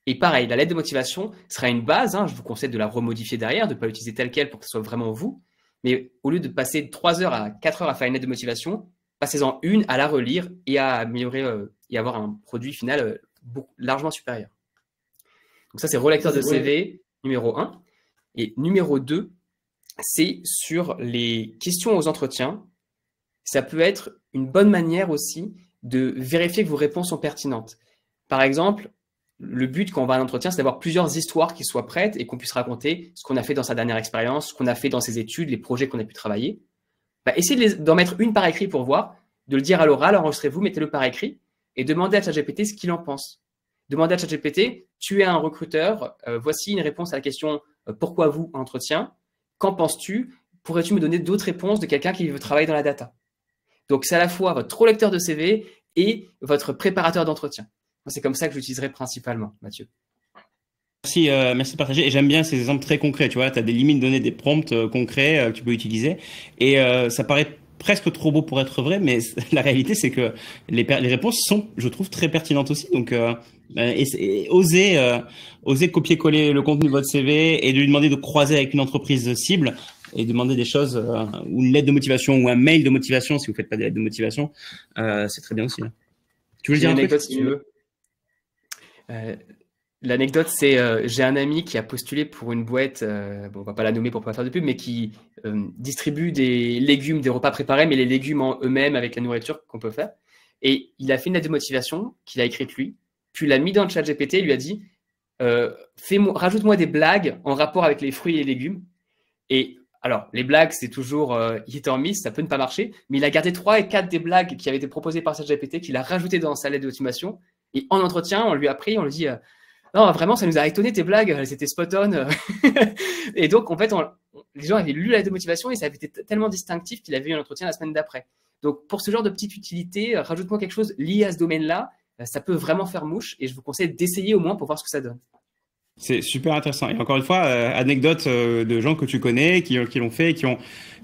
Et pareil, la lettre de motivation sera une base. Je vous conseille de la remodifier derrière, de ne pas l'utiliser telle quelle pour que ce soit vraiment vous. Mais au lieu de passer 3 heures à 4 heures à faire une lettre de motivation, passez-en une à la relire et à améliorer et avoir un produit final largement supérieur. Donc ça, c'est relecteur de CV numéro 1. Et numéro 2, c'est sur les questions aux entretiens. Ça peut être une bonne manière aussi de vérifier que vos réponses sont pertinentes. Par exemple, le but quand on va à un entretien, c'est d'avoir plusieurs histoires qui soient prêtes et qu'on puisse raconter ce qu'on a fait dans sa dernière expérience, ce qu'on a fait dans ses études, les projets qu'on a pu travailler. Essayez d'en mettre une par écrit pour voir, de le dire à l'oral, enregistrez-vous, mettez-le par écrit et demandez à ChatGPT ce qu'il en pense. Demandez à ChatGPT, tu es un recruteur, voici une réponse à la question pourquoi vous entretien? Qu'en penses-tu? Pourrais-tu me donner d'autres réponses de quelqu'un qui veut travailler dans la data? Donc, c'est à la fois votre relecteur de CV et votre préparateur d'entretien. C'est comme ça que j'utiliserai principalement, Mathieu. Merci de partager. Et j'aime bien ces exemples très concrets. Tu vois, tu as des limites données, des prompts concrets que tu peux utiliser. Et ça paraît presque trop beau pour être vrai, mais la réalité, c'est que les réponses sont, je trouve, très pertinentes aussi. Donc, osez copier-coller le contenu de votre CV et de lui demander de croiser avec une entreprise cible et demander des choses ou une lettre de motivation ou un mail de motivation si vous faites pas des lettres de motivation, c'est très bien aussi. Tu veux dire un truc si tu veux. L'anecdote, c'est j'ai un ami qui a postulé pour une boîte, on va pas la nommer pour pas faire de pub, mais qui distribue des légumes, des repas préparés, mais les légumes en eux-mêmes avec la nourriture qu'on peut faire. Et il a fait une lettre de motivation qu'il a écrite lui, puis il l'a mis dans le chat GPT et lui a dit rajoute-moi des blagues en rapport avec les fruits et les légumes. Et alors, les blagues, c'est toujours hit or miss, ça peut ne pas marcher, mais il a gardé 3 et 4 des blagues qui avaient été proposées par ChatGPT, qu'il a rajoutées dans sa lettre de motivation. Et en entretien, on lui a pris, on lui dit non, vraiment, ça nous a étonné tes blagues, elles étaient spot on. Et donc, en fait, les gens avaient lu la lettre de motivation et ça avait été tellement distinctif qu'il avait eu un entretien la semaine d'après. Donc, pour ce genre de petite utilité, rajoute-moi quelque chose lié à ce domaine-là, ça peut vraiment faire mouche et je vous conseille d'essayer au moins pour voir ce que ça donne. C'est super intéressant. Et encore une fois, anecdote de gens que tu connais, qui l'ont fait, qui ont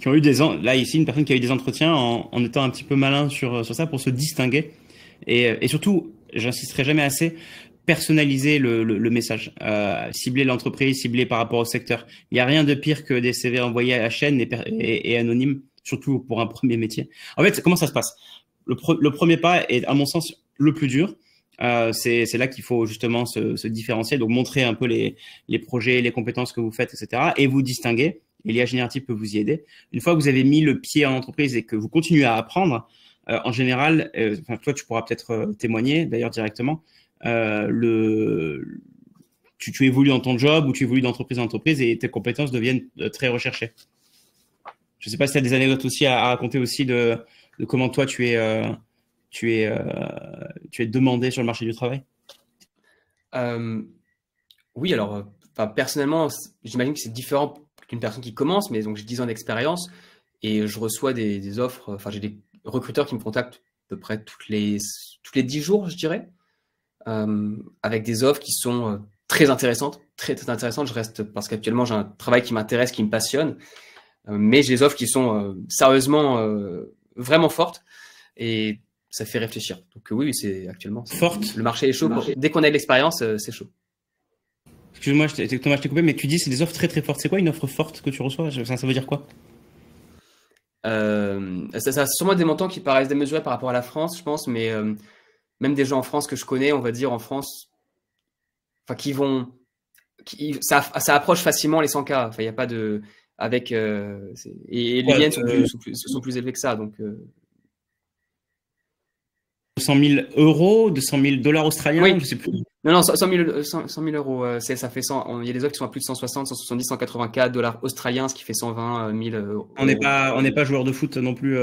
eu là ici, une personne qui a eu des entretiens en étant un petit peu malin sur ça pour se distinguer. Et surtout, j'insisterai jamais assez, personnaliser le message, cibler l'entreprise, cibler par rapport au secteur. Il n'y a rien de pire que des CV envoyés à la chaîne et anonymes, surtout pour un premier métier. En fait, comment ça se passe? Le premier pas est, à mon sens, le plus dur. C'est là qu'il faut justement se différencier, donc montrer un peu les projets, les compétences que vous faites, etc. et vous distinguer. Et l'IA générative peut vous y aider. Une fois que vous avez mis le pied en entreprise et que vous continuez à apprendre, en général, toi, tu pourras peut-être témoigner d'ailleurs directement. Tu évolues dans ton job ou tu évolues d'entreprise en entreprise et tes compétences deviennent très recherchées. Je ne sais pas si tu as des anecdotes aussi à raconter aussi de comment toi tu es demandé sur le marché du travail. Oui, alors personnellement, j'imagine que c'est différent qu'une personne qui commence, mais donc j'ai 10 ans d'expérience et je reçois des offres, enfin j'ai des recruteurs qui me contactent à peu près toutes les 10 jours, je dirais. Avec des offres qui sont très intéressantes, très intéressantes. Je reste parce qu'actuellement j'ai un travail qui m'intéresse, qui me passionne, mais j'ai des offres qui sont sérieusement vraiment fortes et ça fait réfléchir. Donc oui, c'est actuellement forte. Le marché est chaud. Dès qu'on a de l'expérience, c'est chaud. Excuse-moi, Thomas, je t'ai coupé, mais tu dis c'est des offres très fortes. C'est quoi une offre forte que tu reçois? Ça veut dire quoi? Ça a sûrement des montants qui paraissent démesurés par rapport à la France, je pense, mais même des gens en France que je connais, on va dire en France, enfin ça approche facilement les 100K. Enfin, il n'y a pas de avec et les miennes sont plus élevées que ça, donc. 100 000 euros, 200 000 dollars australiens, oui. Je sais plus. Non, 100 000 euros, ça fait 100. Il y a des offres qui sont à plus de 160, 170, 180K dollars australiens, ce qui fait 120 000 euros. On n'est pas joueur de foot non plus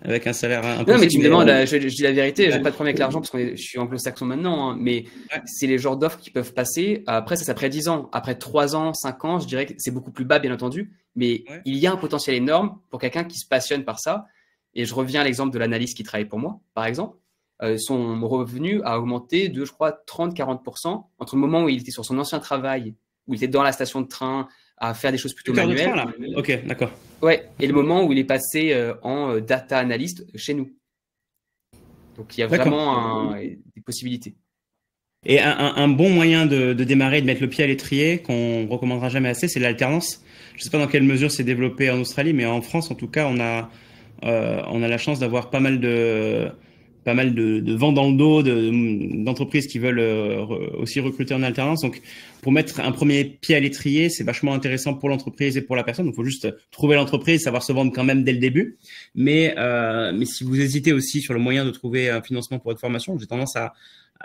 avec un salaire impossible. Non, mais tu me demandes, je dis la vérité, j'ai pas de problème avec l'argent parce que je suis anglo-saxon maintenant, hein, mais c'est les genres d'offres qui peuvent passer. Après, ça après 10 ans. Après 3 ans, 5 ans, je dirais que c'est beaucoup plus bas, bien entendu, mais il y a un potentiel énorme pour quelqu'un qui se passionne par ça. Et je reviens à l'exemple de l'analyste qui travaille pour moi, par exemple. Son revenu a augmenté de, je crois, 30-40% entre le moment où il était sur son ancien travail, où il était dans la station de train à faire des choses plutôt manuelles. Train, là. Ok, d'accord. Ouais, et le moment où il est passé en data analyst chez nous. Donc il y a vraiment des possibilités. Et un bon moyen de démarrer, de mettre le pied à l'étrier, qu'on recommandera jamais assez, c'est l'alternance. Je ne sais pas dans quelle mesure c'est développé en Australie, mais en France, en tout cas, on a la chance d'avoir pas mal de vent dans le dos d'entreprises qui veulent aussi recruter en alternance. Donc, pour mettre un premier pied à l'étrier, c'est vachement intéressant pour l'entreprise et pour la personne. Donc, il faut juste trouver l'entreprise, savoir se vendre quand même dès le début. Mais si vous hésitez aussi sur le moyen de trouver un financement pour votre formation, j'ai tendance à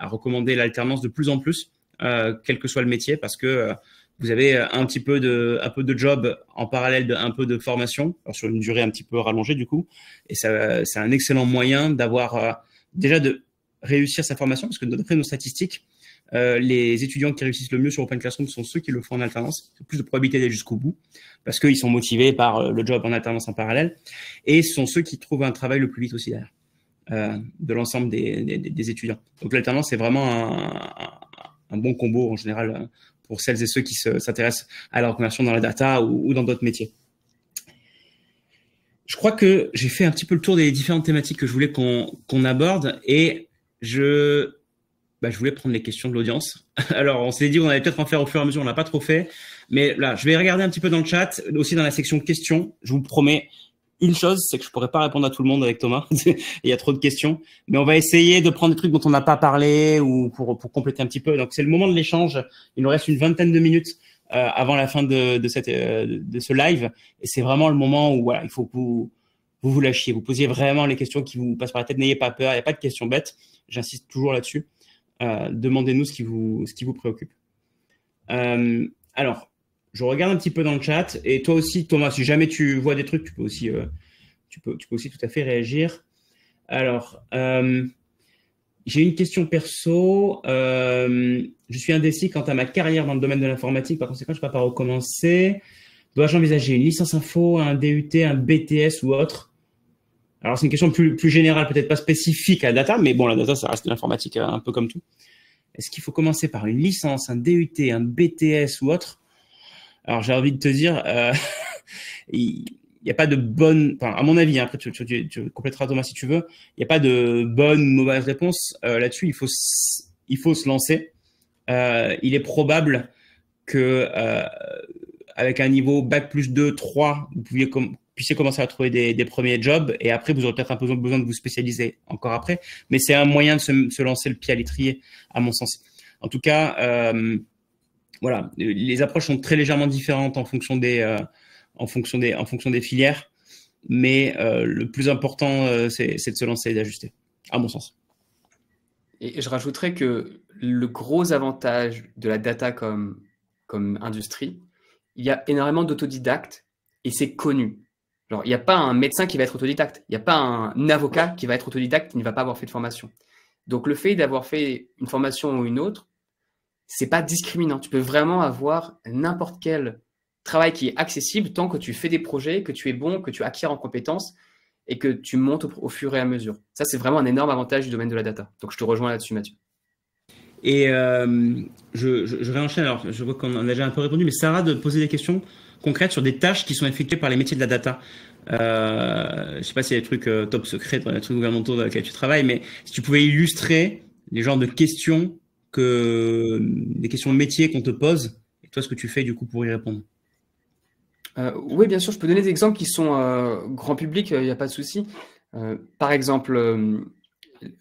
recommander l'alternance de plus en plus, quel que soit le métier, parce que vous avez un peu de job en parallèle d'un peu de formation, alors sur une durée un petit peu rallongée du coup. Et c'est un excellent moyen d'avoir déjà de réussir sa formation, parce que d'après nos statistiques, les étudiants qui réussissent le mieux sur Open Classroom sont ceux qui le font en alternance. C'est plus de probabilité d'aller jusqu'au bout, parce qu'ils sont motivés par le job en alternance en parallèle, et ce sont ceux qui trouvent un travail le plus vite aussi derrière, de l'ensemble des étudiants. Donc l'alternance, c'est vraiment un bon combo en général pour celles et ceux qui s'intéressent à la reconversion dans la data ou dans d'autres métiers. Je crois que j'ai fait un petit peu le tour des différentes thématiques que je voulais qu'on aborde, et je voulais prendre les questions de l'audience. Alors, on s'est dit qu'on allait peut-être en faire au fur et à mesure, on l'a pas trop fait. Mais là, je vais regarder un petit peu dans le chat, aussi dans la section questions. Je vous promets une chose, c'est que je pourrais pas répondre à tout le monde avec Thomas. Il y a trop de questions. Mais on va essayer de prendre des trucs dont on n'a pas parlé ou pour compléter un petit peu. Donc, c'est le moment de l'échange. Il nous reste une vingtaine de minutes avant la fin de ce live. Et c'est vraiment le moment où voilà, il faut que vous lâchiez. Vous posiez vraiment les questions qui vous passent par la tête. N'ayez pas peur. Il n'y a pas de questions bêtes. J'insiste toujours là-dessus. Demandez-nous ce qui vous préoccupe. Alors, je regarde un petit peu dans le chat, et toi aussi, Thomas, si jamais tu vois des trucs, tu peux aussi tout à fait réagir. Alors, j'ai une question perso. Je suis indécis quant à ma carrière dans le domaine de l'informatique. Par conséquent, je ne sais pas par où commencer. Dois-je envisager une licence info, un DUT, un BTS ou autre? Alors, c'est une question plus générale, peut-être pas spécifique à la data, mais bon, la data, ça reste de l'informatique un peu comme tout. Est-ce qu'il faut commencer par une licence, un DUT, un BTS ou autre? Alors, j'ai envie de te dire, il n'y a pas de bonne, enfin, à mon avis, hein, après tu compléteras Thomas si tu veux, il n'y a pas de bonne ou mauvaise réponse là-dessus. il faut se lancer. Il est probable que avec un niveau bac plus 2, 3, vous puissiez commencer à trouver des premiers jobs et après, vous aurez peut-être un peu besoin de vous spécialiser encore après. Mais c'est un moyen de se lancer le pied à l'étrier, à mon sens. En tout cas, voilà, les approches sont très légèrement différentes en fonction des filières. Mais le plus important, c'est de se lancer et d'ajuster, à mon sens. Et je rajouterais que le gros avantage de la data comme industrie, il y a énormément d'autodidactes et c'est connu. Genre, il n'y a pas un médecin qui va être autodidacte, il n'y a pas un avocat qui va être autodidacte qui ne va pas avoir fait de formation. Donc, le fait d'avoir fait une formation ou une autre, c'est pas discriminant. Tu peux vraiment avoir n'importe quel travail qui est accessible tant que tu fais des projets, que tu es bon, que tu acquiers en compétences et que tu montes au fur et à mesure. Ça, c'est vraiment un énorme avantage du domaine de la data. Donc, je te rejoins là-dessus, Mathieu. Et je réenchaîne, alors je vois qu'on en a déjà un peu répondu, mais Sarah de poser des questions concrètes sur des tâches qui sont effectuées par les métiers de la data. Je sais pas s'il y a des trucs top secrets dans les trucs gouvernementaux dans lesquels tu travailles, mais si tu pouvais illustrer les genres de questions des questions de métier qu'on te pose, et toi ce que tu fais du coup pour y répondre. Oui, bien sûr, je peux donner des exemples qui sont grand public, il n'y a pas de souci. Par exemple,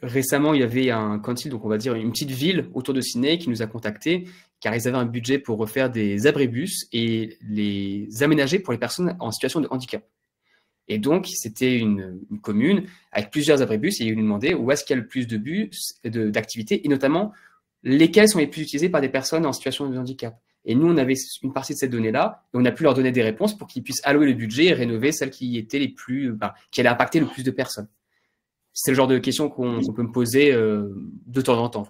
récemment, il y avait un council, donc on va dire une petite ville autour de Sydney qui nous a contactés car ils avaient un budget pour refaire des abribus et les aménager pour les personnes en situation de handicap. Et donc, c'était une commune avec plusieurs abribus et ils nous demandaient où est-ce qu'il y a le plus de bus, d'activités et notamment lesquels sont les plus utilisés par des personnes en situation de handicap. Et nous, on avait une partie de ces données-là et on a pu leur donner des réponses pour qu'ils puissent allouer le budget et rénover celles qui étaient qui allaient impacter le plus de personnes. C'est le genre de questions qu'on peut me poser de temps en temps.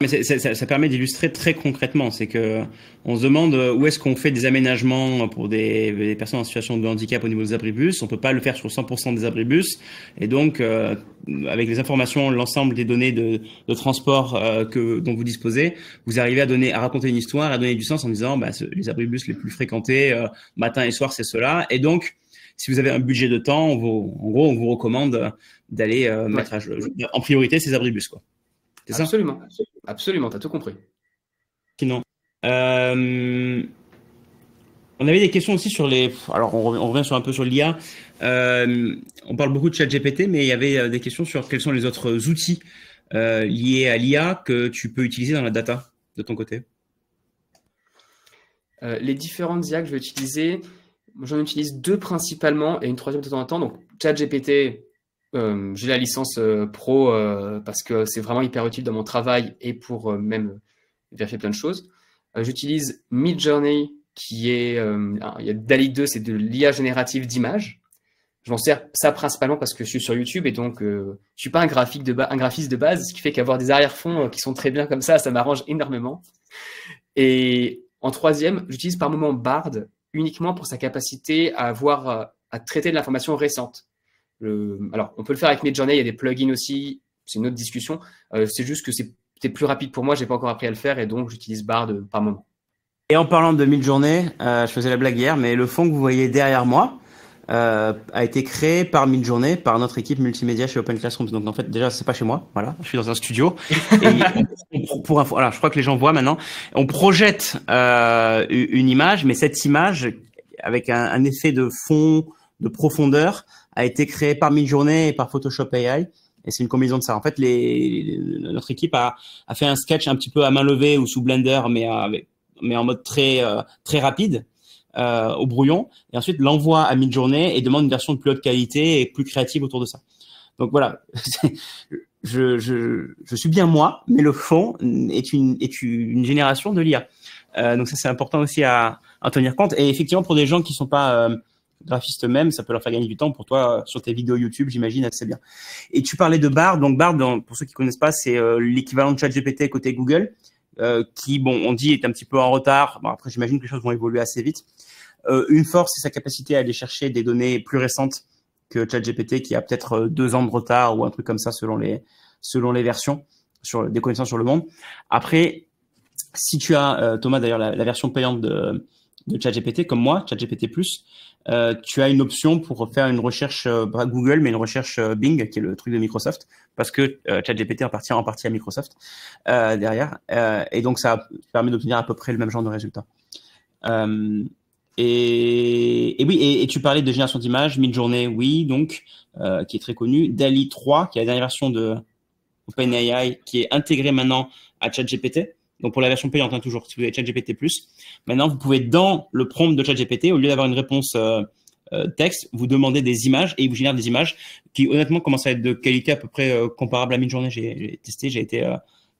Mais ça permet d'illustrer très concrètement. C'est que on se demande où est-ce qu'on fait des aménagements pour des personnes en situation de handicap au niveau des abribus. On peut pas le faire sur 100% des abribus. Et donc, avec les informations, l'ensemble des données de transport dont vous disposez, vous arrivez à raconter une histoire, à donner du sens en disant, les abribus les plus fréquentés matin et soir, c'est cela. Et donc, si vous avez un budget de temps, en gros, on vous recommande d'aller mettre en priorité ces abribus, quoi. C'est ça ? Absolument, absolument, tu as tout compris. Sinon, on avait des questions aussi sur alors, on revient un peu sur l'IA. On parle beaucoup de ChatGPT, mais il y avait des questions sur quels sont les autres outils liés à l'IA que tu peux utiliser dans la data de ton côté. Les différentes IA que je vais utiliser, j'en utilise deux principalement et une troisième de temps en temps. Donc, ChatGPT, j'ai la licence pro parce que c'est vraiment hyper utile dans mon travail et pour même vérifier plein de choses. J'utilise Midjourney qui est, il y a DALL-E 2, c'est de l'IA générative d'images. Je m'en sers ça principalement parce que je suis sur YouTube et donc je suis pas un graphiste de base, ce qui fait qu'avoir des arrière-fonds qui sont très bien comme ça m'arrange énormément. Et en troisième, j'utilise par moment Bard uniquement pour sa capacité à traiter de l'information récente. Alors, on peut le faire avec Midjourney, il y a des plugins aussi, c'est une autre discussion. C'est juste que c'est plus rapide pour moi, j'ai pas encore appris à le faire et donc j'utilise Bard par moment. Et en parlant de Midjourney, je faisais la blague hier, mais le fond que vous voyez derrière moi a été créé par Midjourney, par notre équipe multimédia chez Open Classrooms. Donc en fait, déjà, c'est pas chez moi, voilà, je suis dans un studio. Et pour info, voilà, je crois que les gens voient maintenant. On projette une image, mais cette image, avec un effet de fond, de profondeur, a été créé par Midjourney et par Photoshop AI. Et c'est une combinaison de ça. En fait, notre équipe a fait un sketch un petit peu à main levée ou sous Blender, mais en mode très rapide, au brouillon. Et ensuite, l'envoie à Midjourney et demande une version de plus haute qualité et plus créative autour de ça. Donc voilà, je suis bien moi, mais le fond est une génération de l'IA. Donc ça, c'est important aussi à tenir compte. Et effectivement, pour des gens qui sont pas graphistes eux-mêmes, ça peut leur faire gagner du temps. Pour toi, sur tes vidéos YouTube, j'imagine assez bien. Et tu parlais de Bard. Donc Bard, pour ceux qui connaissent pas, c'est l'équivalent de ChatGPT côté Google, qui, bon, on dit est un petit peu en retard. Bon, après, j'imagine que les choses vont évoluer assez vite. Une force, c'est sa capacité à aller chercher des données plus récentes que ChatGPT, qui a peut-être 2 ans de retard ou un truc comme ça selon les versions, sur des connaissances sur le monde. Après, si tu as, Thomas, d'ailleurs, la version payante de ChatGPT, comme moi, ChatGPT+, tu as une option pour faire une recherche pas Google, mais une recherche Bing, qui est le truc de Microsoft, parce que ChatGPT appartient en partie à Microsoft derrière, et donc ça permet d'obtenir à peu près le même genre de résultats. Et oui, et tu parlais de génération d'images, Midjourney, oui, donc qui est très connu, DALL-E 3, qui est la dernière version de OpenAI, qui est intégrée maintenant à ChatGPT. Donc pour la version payante, hein, toujours, si vous avez ChatGPT+, maintenant vous pouvez dans le prompt de ChatGPT, au lieu d'avoir une réponse texte, vous demandez des images et il vous génère des images qui honnêtement commencent à être de qualité à peu près comparable à Midjourney. J'ai testé, j'ai été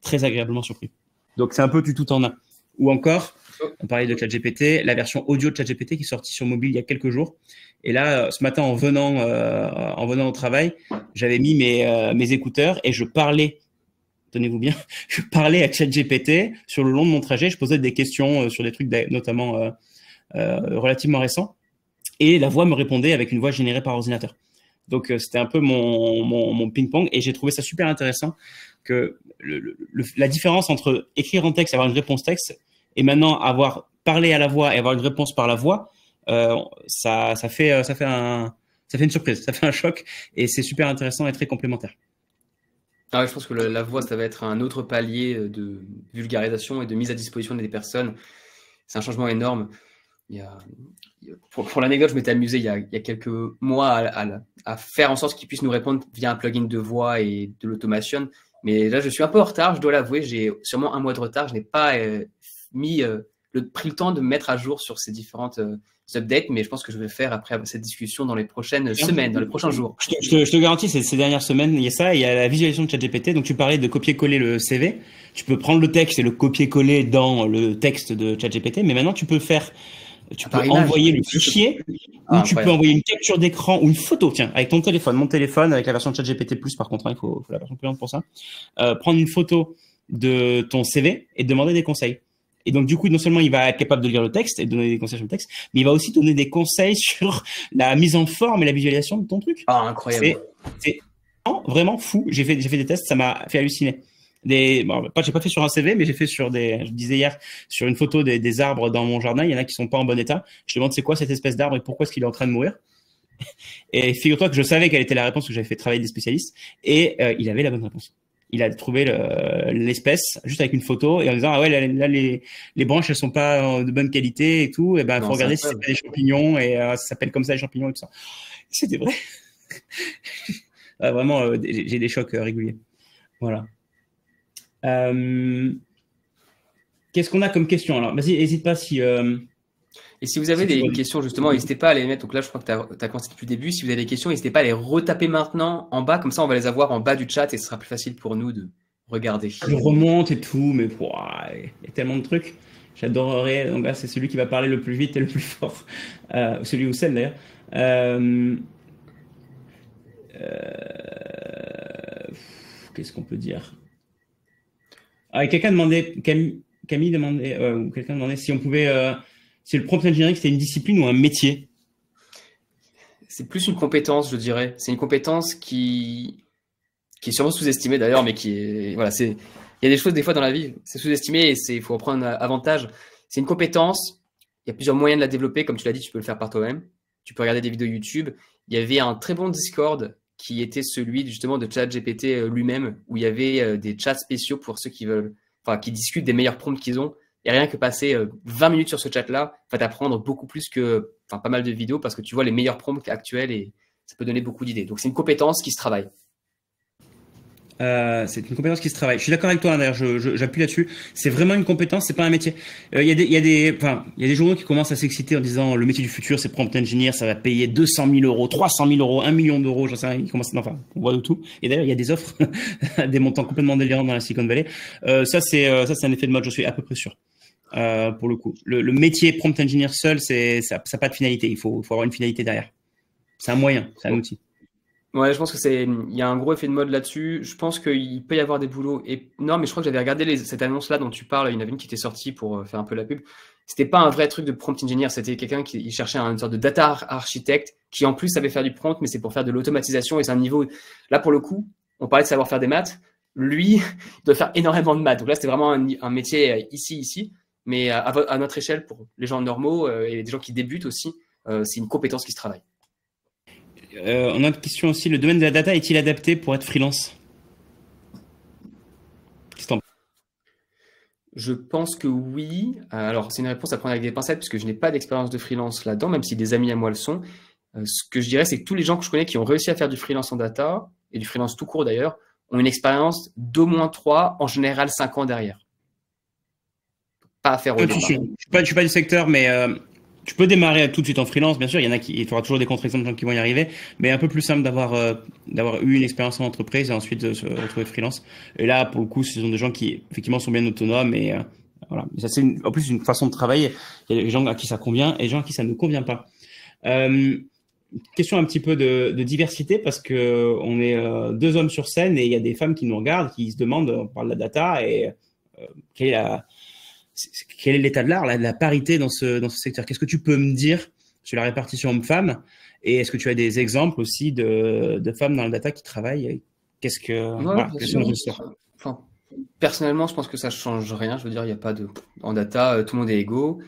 très agréablement surpris. Donc c'est un peu du tout en un. Ou encore, on parlait de ChatGPT, la version audio de ChatGPT qui est sortie sur mobile il y a quelques jours. Et là, ce matin, en venant au travail, j'avais mis mes écouteurs et je parlais, tenez-vous bien, je parlais à ChatGPT sur le long de mon trajet. Je posais des questions sur des trucs notamment relativement récents. Et la voix me répondait avec une voix générée par ordinateur. Donc, c'était un peu mon ping-pong. Et j'ai trouvé ça super intéressant que la différence entre écrire en texte et avoir une réponse texte et maintenant avoir parlé à la voix et avoir une réponse par la voix, ça fait une surprise, ça fait un choc et c'est super intéressant et très complémentaire. Ah ouais, je pense que la voix, ça va être un autre palier de vulgarisation et de mise à disposition des personnes. C'est un changement énorme. Pour l'anecdote, je m'étais amusé il y a quelques mois à faire en sorte qu'ils puissent nous répondre via un plugin de voix et de l'automation. Mais là, je suis un peu en retard, je dois l'avouer. J'ai sûrement un mois de retard. Je n'ai pas pris le temps de me mettre à jour sur ces différentes updates, mais je pense que je vais le faire après cette discussion dans les prochaines semaines, dans les prochains jours. Je te garantis, ces dernières semaines, il y a ça, il y a la visualisation de ChatGPT. Donc, tu parlais de copier-coller le CV. Tu peux prendre le texte et le copier-coller dans le texte de ChatGPT, mais maintenant, tu peux envoyer le fichier ou tu peux envoyer une capture d'écran ou une photo, tiens, avec ton téléphone. Mon téléphone, avec la version de ChatGPT+, par contre, hein, il faut la version payante pour ça. Prendre une photo de ton CV et demander des conseils. Et donc, du coup, non seulement il va être capable de lire le texte et de donner des conseils sur le texte, mais il va aussi donner des conseils sur la mise en forme et la visualisation de ton truc. Ah, incroyable. C'est vraiment fou. J'ai fait des tests, ça m'a fait halluciner. J'ai pas fait sur un CV, mais j'ai fait je disais hier, sur une photo des arbres dans mon jardin. Il y en a qui sont pas en bon état. Je demande c'est quoi cette espèce d'arbre et pourquoi est-ce qu'il est en train de mourir. Et figure-toi que je savais quelle était la réponse, que j'avais fait travailler des spécialistes et il avait la bonne réponse. Il a trouvé l'espèce juste avec une photo et en disant ah ouais là les branches elles sont pas de bonne qualité et tout, et ben faut regarder si c'est pas des champignons et ça s'appelle comme ça les champignons et tout ça. C'était vrai. Vraiment j'ai des chocs réguliers. Voilà. Qu'est-ce qu'on a comme question alors? Vas-y, n'hésite pas si. Et si vous avez des questions, justement, n'hésitez pas à les mettre. Donc là, je crois que tu as commencé depuis le début. Si vous avez des questions, n'hésitez pas à les retaper maintenant en bas. Comme ça, on va les avoir en bas du chat et ce sera plus facile pour nous de regarder. Je remonte et tout, mais il y a tellement de trucs. J'adorerais. Donc là, c'est celui qui va parler le plus vite et le plus fort. Celui ou celle d'ailleurs. Qu'est-ce qu'on peut dire? Quelqu'un demandait, Camille demandait, ou quelqu'un demandait si on pouvait. Si le prompt engineering, c'était une discipline ou un métier? C'est plus une compétence, je dirais. C'est une compétence qui est sûrement sous-estimée d'ailleurs, mais qui est. Voilà, il y a des choses, des fois, dans la vie, c'est sous-estimé et il faut en prendre avantage. C'est une compétence. Il y a plusieurs moyens de la développer. Comme tu l'as dit, tu peux le faire par toi-même. Tu peux regarder des vidéos YouTube. Il y avait un très bon Discord qui était celui justement de ChatGPT lui-même, où il y avait des chats spéciaux pour ceux qui veulent, qui discutent des meilleurs prompts qu'ils ont. Et rien que passer 20 minutes sur ce chat-là va t'apprendre beaucoup plus que pas mal de vidéos parce que tu vois les meilleurs prompts actuels et ça peut donner beaucoup d'idées. Donc, c'est une compétence qui se travaille. C'est une compétence qui se travaille. Je suis d'accord avec toi, d'ailleurs, j'appuie là-dessus. C'est vraiment une compétence, c'est pas un métier. Il y a des journaux qui commencent à s'exciter en disant le métier du futur, c'est prompt engineer, ça va payer 200 000 euros, 300 000 euros, 1 million d'euros, j'en sais rien. On voit de tout. Et d'ailleurs, il y a des offres des montants complètement délirants dans la Silicon Valley. Ça, c'est un effet de mode, je suis à peu près sûr. Pour le coup, le métier prompt engineer seul, ça n'a pas de finalité. Il faut avoir une finalité derrière. C'est un moyen, c'est un outil. Ouais, je pense que il y a un gros effet de mode là-dessus. Je pense qu'il peut y avoir des boulots. Non, mais je crois que j'avais regardé cette annonce-là dont tu parles. Il y en avait une qui était sortie pour faire un peu la pub. C'était pas un vrai truc de prompt engineer. C'était quelqu'un qui cherchait une sorte de data architecte qui en plus savait faire du prompt, mais c'est pour faire de l'automatisation et c'est un niveau. Là, pour le coup, on parlait de savoir faire des maths. Lui, il doit faire énormément de maths. Donc là, c'était vraiment un métier ici. mais à notre échelle, pour les gens normaux et les gens qui débutent aussi, c'est une compétence qui se travaille. On a une question aussi, le domaine de la data est-il adapté pour être freelance? Je pense que oui. Alors, c'est une réponse à prendre avec des pincettes puisque je n'ai pas d'expérience de freelance là-dedans, même si des amis à moi le sont. Ce que je dirais, c'est que tous les gens que je connais qui ont réussi à faire du freelance en data, et du freelance tout court d'ailleurs, ont une expérience d'au moins 3, en général 5 ans derrière. Pas à faire au départ. Je suis pas du secteur, mais tu peux démarrer tout de suite en freelance. Bien sûr, il faudra toujours des contre-exemples de gens qui vont y arriver, mais un peu plus simple d'avoir eu une expérience en entreprise et ensuite de se retrouver freelance. Et là, pour le coup, ce sont des gens qui effectivement sont bien autonomes et voilà. Ça, c'est en plus une façon de travailler. Il y a des gens à qui ça convient et des gens à qui ça ne convient pas. Question un petit peu de diversité parce que on est 2 hommes sur scène et il y a des femmes qui nous regardent, qui se demandent, on parle de la data et quelle est l'état de l'art, la parité dans ce secteur? Qu'est-ce que tu peux me dire sur la répartition homme-femme? Et est-ce que tu as des exemples aussi de femmes dans la data qui travaillent? Qu'est-ce que, Ouais, voilà, bien quelles sûr. sont nos histoires? Enfin, personnellement, je pense que ça change rien. Je veux dire, il n'y a pas de. En data, tout le monde est égaux.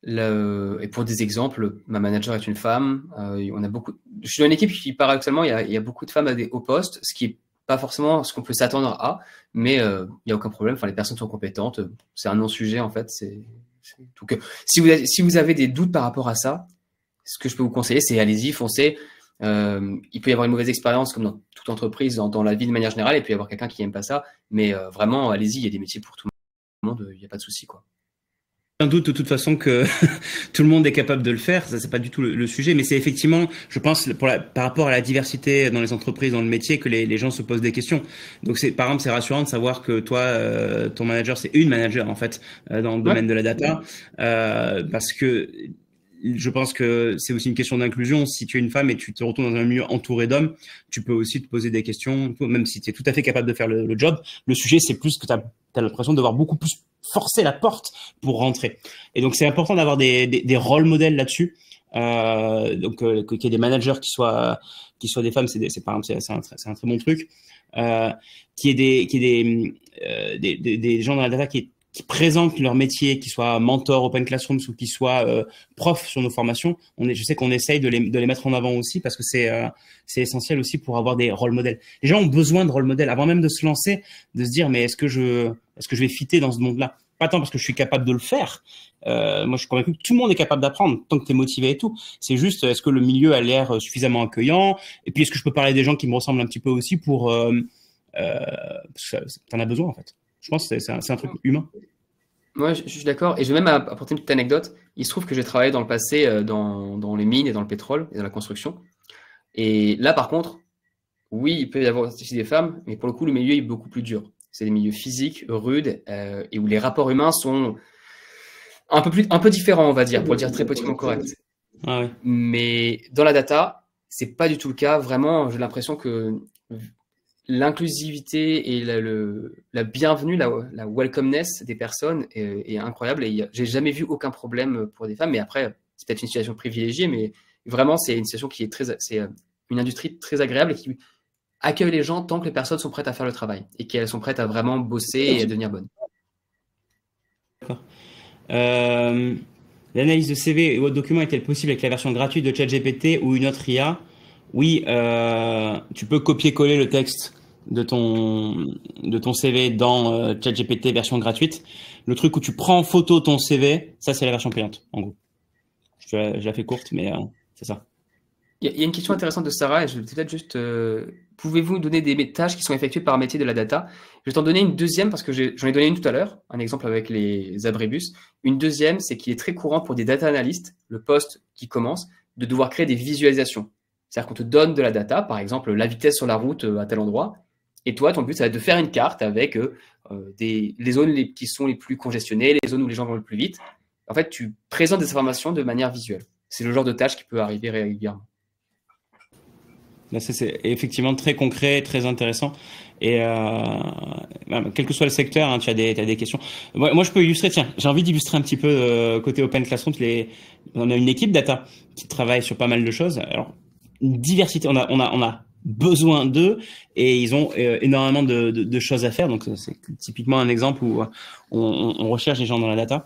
Et pour des exemples, ma manager est une femme. On a beaucoup. Je suis dans une équipe qui, paradoxalement, il y a beaucoup de femmes à des hauts postes, ce qui est pas forcément ce qu'on peut s'attendre à, mais il n'y a aucun problème. Enfin, les personnes sont compétentes. C'est un non-sujet en fait. Donc, si vous avez des doutes par rapport à ça, ce que je peux vous conseiller, c'est allez-y, foncez. Il peut y avoir une mauvaise expérience comme dans toute entreprise, dans la vie de manière générale, et puis y avoir quelqu'un qui aime pas ça. Mais vraiment, allez-y, il y a des métiers pour tout le monde. Il n'y a pas de souci, quoi. Un doute de toute façon que tout le monde est capable de le faire, ça c'est pas du tout le sujet, mais c'est effectivement, je pense, par rapport à la diversité dans les entreprises, dans le métier, que les gens se posent des questions. Donc par exemple, c'est rassurant de savoir que toi, ton manager, c'est une manager en fait dans le domaine de la data, parce que je pense que c'est aussi une question d'inclusion. Si tu es une femme et tu te retrouves dans un milieu entouré d'hommes, tu peux aussi te poser des questions, même si tu es tout à fait capable de faire le job. Le sujet, c'est plus que tu as l'impression de devoir beaucoup plus forcer la porte pour rentrer. Et donc, c'est important d'avoir des rôles modèles là-dessus. Qu'il y ait des managers qui soient des femmes, par exemple, c'est un très bon truc. Qu'il y ait des gens dans la data qui présentent leur métier, qui soient mentors Open Classrooms ou qui soient profs sur nos formations. Je sais qu'on essaye de les mettre en avant aussi parce que c'est essentiel aussi pour avoir des rôles modèles. Les gens ont besoin de rôles modèles avant même de se lancer, de se dire mais est-ce que je vais fitter dans ce monde-là? Pas tant parce que je suis capable de le faire. Moi, je suis convaincu que tout le monde est capable d'apprendre tant que tu es motivé et tout. C'est juste, est-ce que le milieu a l'air suffisamment accueillant? Et puis, est-ce que je peux parler des gens qui me ressemblent un petit peu aussi pour... t'en as besoin, en fait. Je pense que c'est un truc humain. Moi, je suis d'accord. Et je vais même apporter une petite anecdote. Il se trouve que j'ai travaillé dans le passé dans les mines et dans le pétrole et dans la construction. Et là, par contre, oui, il peut y avoir aussi des femmes, mais pour le coup, le milieu est beaucoup plus dur. C'est des milieux physiques, rudes, et où les rapports humains sont un peu différents, on va dire, pour le dire très politiquement correct. Ah ouais. Mais dans la data, c'est pas du tout le cas. Vraiment, j'ai l'impression que l'inclusivité et la bienvenue, la welcomeness des personnes est incroyable. Et j'ai jamais vu aucun problème pour des femmes. Mais après, c'est peut-être une situation privilégiée, mais vraiment, c'est une situation qui est c'est une industrie très agréable et qui accueille les gens tant que les personnes sont prêtes à faire le travail et qu'elles sont prêtes à vraiment bosser et à devenir bonnes. D'accord. L'analyse de CV et autres documents est-elle possible avec la version gratuite de ChatGPT ou une autre IA? Oui, tu peux copier-coller le texte de ton CV dans ChatGPT version gratuite. Le truc où tu prends en photo ton CV, ça c'est la version payante, en gros. Je la fais courte, mais c'est ça. Il y a une question intéressante de Sarah, et je vais peut-être juste... pouvez-vous donner des tâches qui sont effectuées par un métier de la data? Je vais t'en donner une deuxième, parce que j'en ai donné une tout à l'heure, un exemple avec les abribus. Une deuxième, c'est qu'il est très courant pour des data analystes, le poste qui commence, de devoir créer des visualisations. C'est-à-dire qu'on te donne de la data, par exemple la vitesse sur la route à tel endroit, et toi, ton but, ça va être de faire une carte avec les zones qui sont les plus congestionnées, les zones où les gens vont le plus vite. En fait, tu présentes des informations de manière visuelle. C'est le genre de tâche qui peut arriver régulièrement. Là, c'est effectivement très concret, très intéressant. Et quel que soit le secteur, hein, tu as des questions. Moi, je peux illustrer. Tiens, j'ai envie d'illustrer un petit peu côté Open Classroom. On a une équipe data qui travaille sur pas mal de choses. Alors, une diversité. On a besoin d'eux et ils ont énormément de choses à faire. Donc, c'est typiquement un exemple où on recherche les gens dans la data.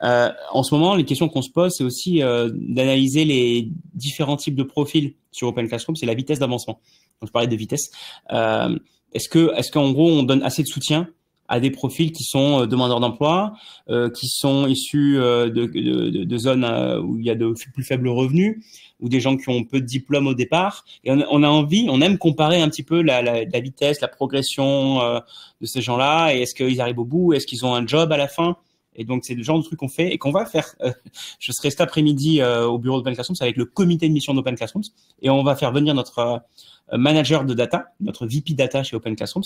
En ce moment, les questions qu'on se pose, c'est aussi d'analyser les différents types de profils sur Open Classroom. C'est la vitesse d'avancement. Donc, je parlais de vitesse. Est-ce qu'en gros, on donne assez de soutien à des profils qui sont demandeurs d'emploi, qui sont issus de zones où il y a de plus faibles revenus, ou des gens qui ont peu de diplômes au départ. Et on aime comparer un petit peu la vitesse, la progression de ces gens-là. Et est-ce qu'ils arrivent au bout? Est-ce qu'ils ont un job à la fin? Et donc, c'est le genre de truc qu'on fait et qu'on va faire. Je serai cet après-midi au bureau d'Open Classrooms avec le comité de mission d'Open Classrooms et on va faire venir notre manager de data, notre VP data chez Open Classrooms,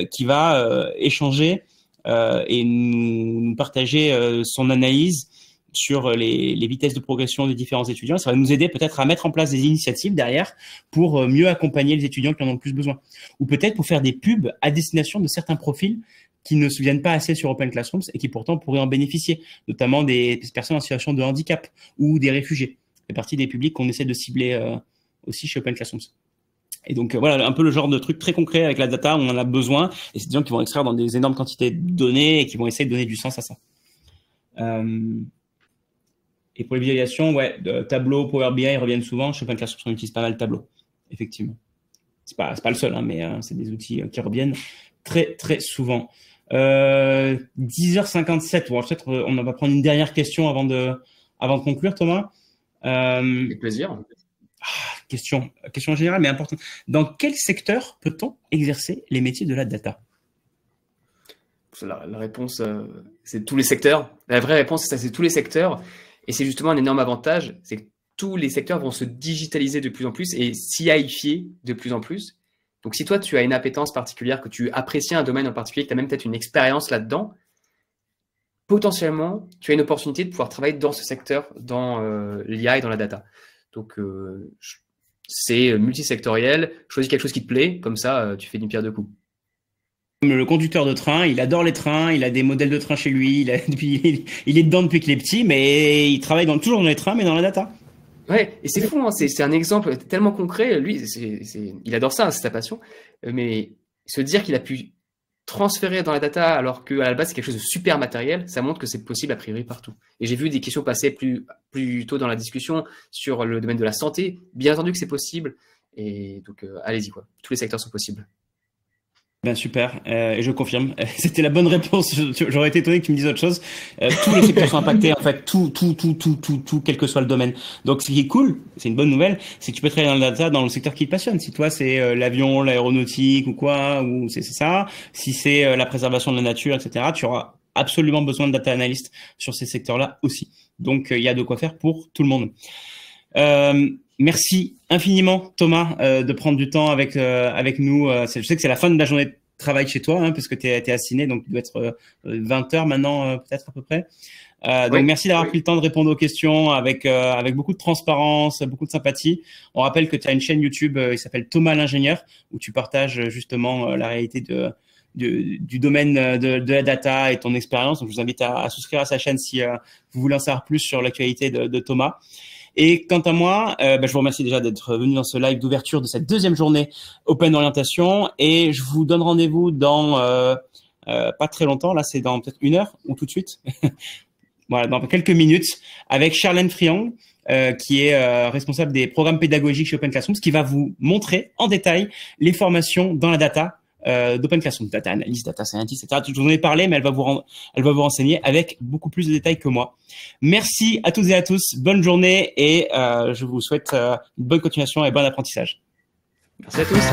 qui va échanger et nous partager son analyse sur les vitesses de progression des différents étudiants. Ça va nous aider peut-être à mettre en place des initiatives derrière pour mieux accompagner les étudiants qui en ont le plus besoin. Ou peut-être pour faire des pubs à destination de certains profils qui ne se viennent pas assez sur Open Classrooms et qui pourtant pourraient en bénéficier, notamment des personnes en situation de handicap ou des réfugiés. C'est partie des publics qu'on essaie de cibler aussi chez Open Classrooms. Et donc, voilà, un peu le genre de truc très concret avec la data où on en a besoin. Et c'est des gens qui vont extraire dans des énormes quantités de données et qui vont essayer de donner du sens à ça. Et pour les visualisations, Tableau, Power BI reviennent souvent. Chez Open Classrooms, on utilise pas mal Tableau, effectivement. C'est pas le seul, hein, mais c'est des outils qui reviennent très, très souvent. 10h57. Bon, peut-être on va prendre une dernière question avant de conclure, Thomas. Avec plaisir. Question générale, mais importante. Dans quel secteur peut-on exercer les métiers de la data? La réponse, c'est tous les secteurs. La vraie réponse, c'est tous les secteurs. Et c'est justement un énorme avantage, c'est que tous les secteurs vont se digitaliser de plus en plus et CIifier de plus en plus. Donc, si toi, tu as une appétence particulière, que tu apprécies un domaine en particulier, que tu as même peut-être une expérience là-dedans, potentiellement, tu as une opportunité de pouvoir travailler dans ce secteur, dans l'IA et dans la data. Donc, c'est multisectoriel. Choisis quelque chose qui te plaît, comme ça, tu fais d'une pierre deux coups. Le conducteur de train, il adore les trains, il a des modèles de train chez lui, il est dedans depuis qu'il est petit, mais il travaille toujours dans les trains, mais dans la data. Ouais, et c'est fou, hein, c'est un exemple tellement concret. Lui, il adore ça, c'est sa passion. Mais se dire qu'il a pu transférer dans la data alors qu'à la base, c'est quelque chose de super matériel, ça montre que c'est possible a priori partout. Et j'ai vu des questions passer plus tôt dans la discussion sur le domaine de la santé. Bien entendu que c'est possible. Et donc, allez-y, quoi. Tous les secteurs sont possibles. Ben super, et je confirme. C'était la bonne réponse. J'aurais été étonné que tu me dises autre chose. Tous les secteurs sont impactés, en fait, tout, quel que soit le domaine. Donc, ce qui est cool, c'est une bonne nouvelle, c'est que tu peux travailler dans la data dans le secteur qui te passionne. Si toi, c'est l'avion, l'aéronautique ou quoi, ou c'est ça. Si c'est la préservation de la nature, etc., tu auras absolument besoin de data analyst sur ces secteurs-là aussi. Donc, il y a de quoi faire pour tout le monde. Merci infiniment, Thomas, de prendre du temps avec nous. Je sais que c'est la fin de la journée de travail chez toi, hein, parce que tu es assigné, donc il doit être 20h maintenant, peut-être à peu près. Donc, merci d'avoir pris le temps de répondre aux questions avec beaucoup de transparence, beaucoup de sympathie. On rappelle que tu as une chaîne YouTube, il s'appelle Thomas l'ingénieur, où tu partages justement la réalité du domaine de la data et ton expérience. Donc, je vous invite à souscrire à sa chaîne si vous voulez en savoir plus sur l'actualité de Thomas. Et quant à moi, je vous remercie déjà d'être venu dans ce live d'ouverture de cette deuxième journée Open Orientation. Et je vous donne rendez-vous dans pas très longtemps. Là, c'est dans peut-être 1 heure ou tout de suite. Voilà, dans quelques minutes avec Charlène Friand, qui est responsable des programmes pédagogiques chez Open Classrooms, qui va vous montrer en détail les formations dans la data d'Open Classrooms, data analyst, data scientist, etc. Je vous en ai parlé, mais elle va vous renseigner avec beaucoup plus de détails que moi. Merci à toutes et à tous. Bonne journée et je vous souhaite une bonne continuation et bon apprentissage. Merci à tous.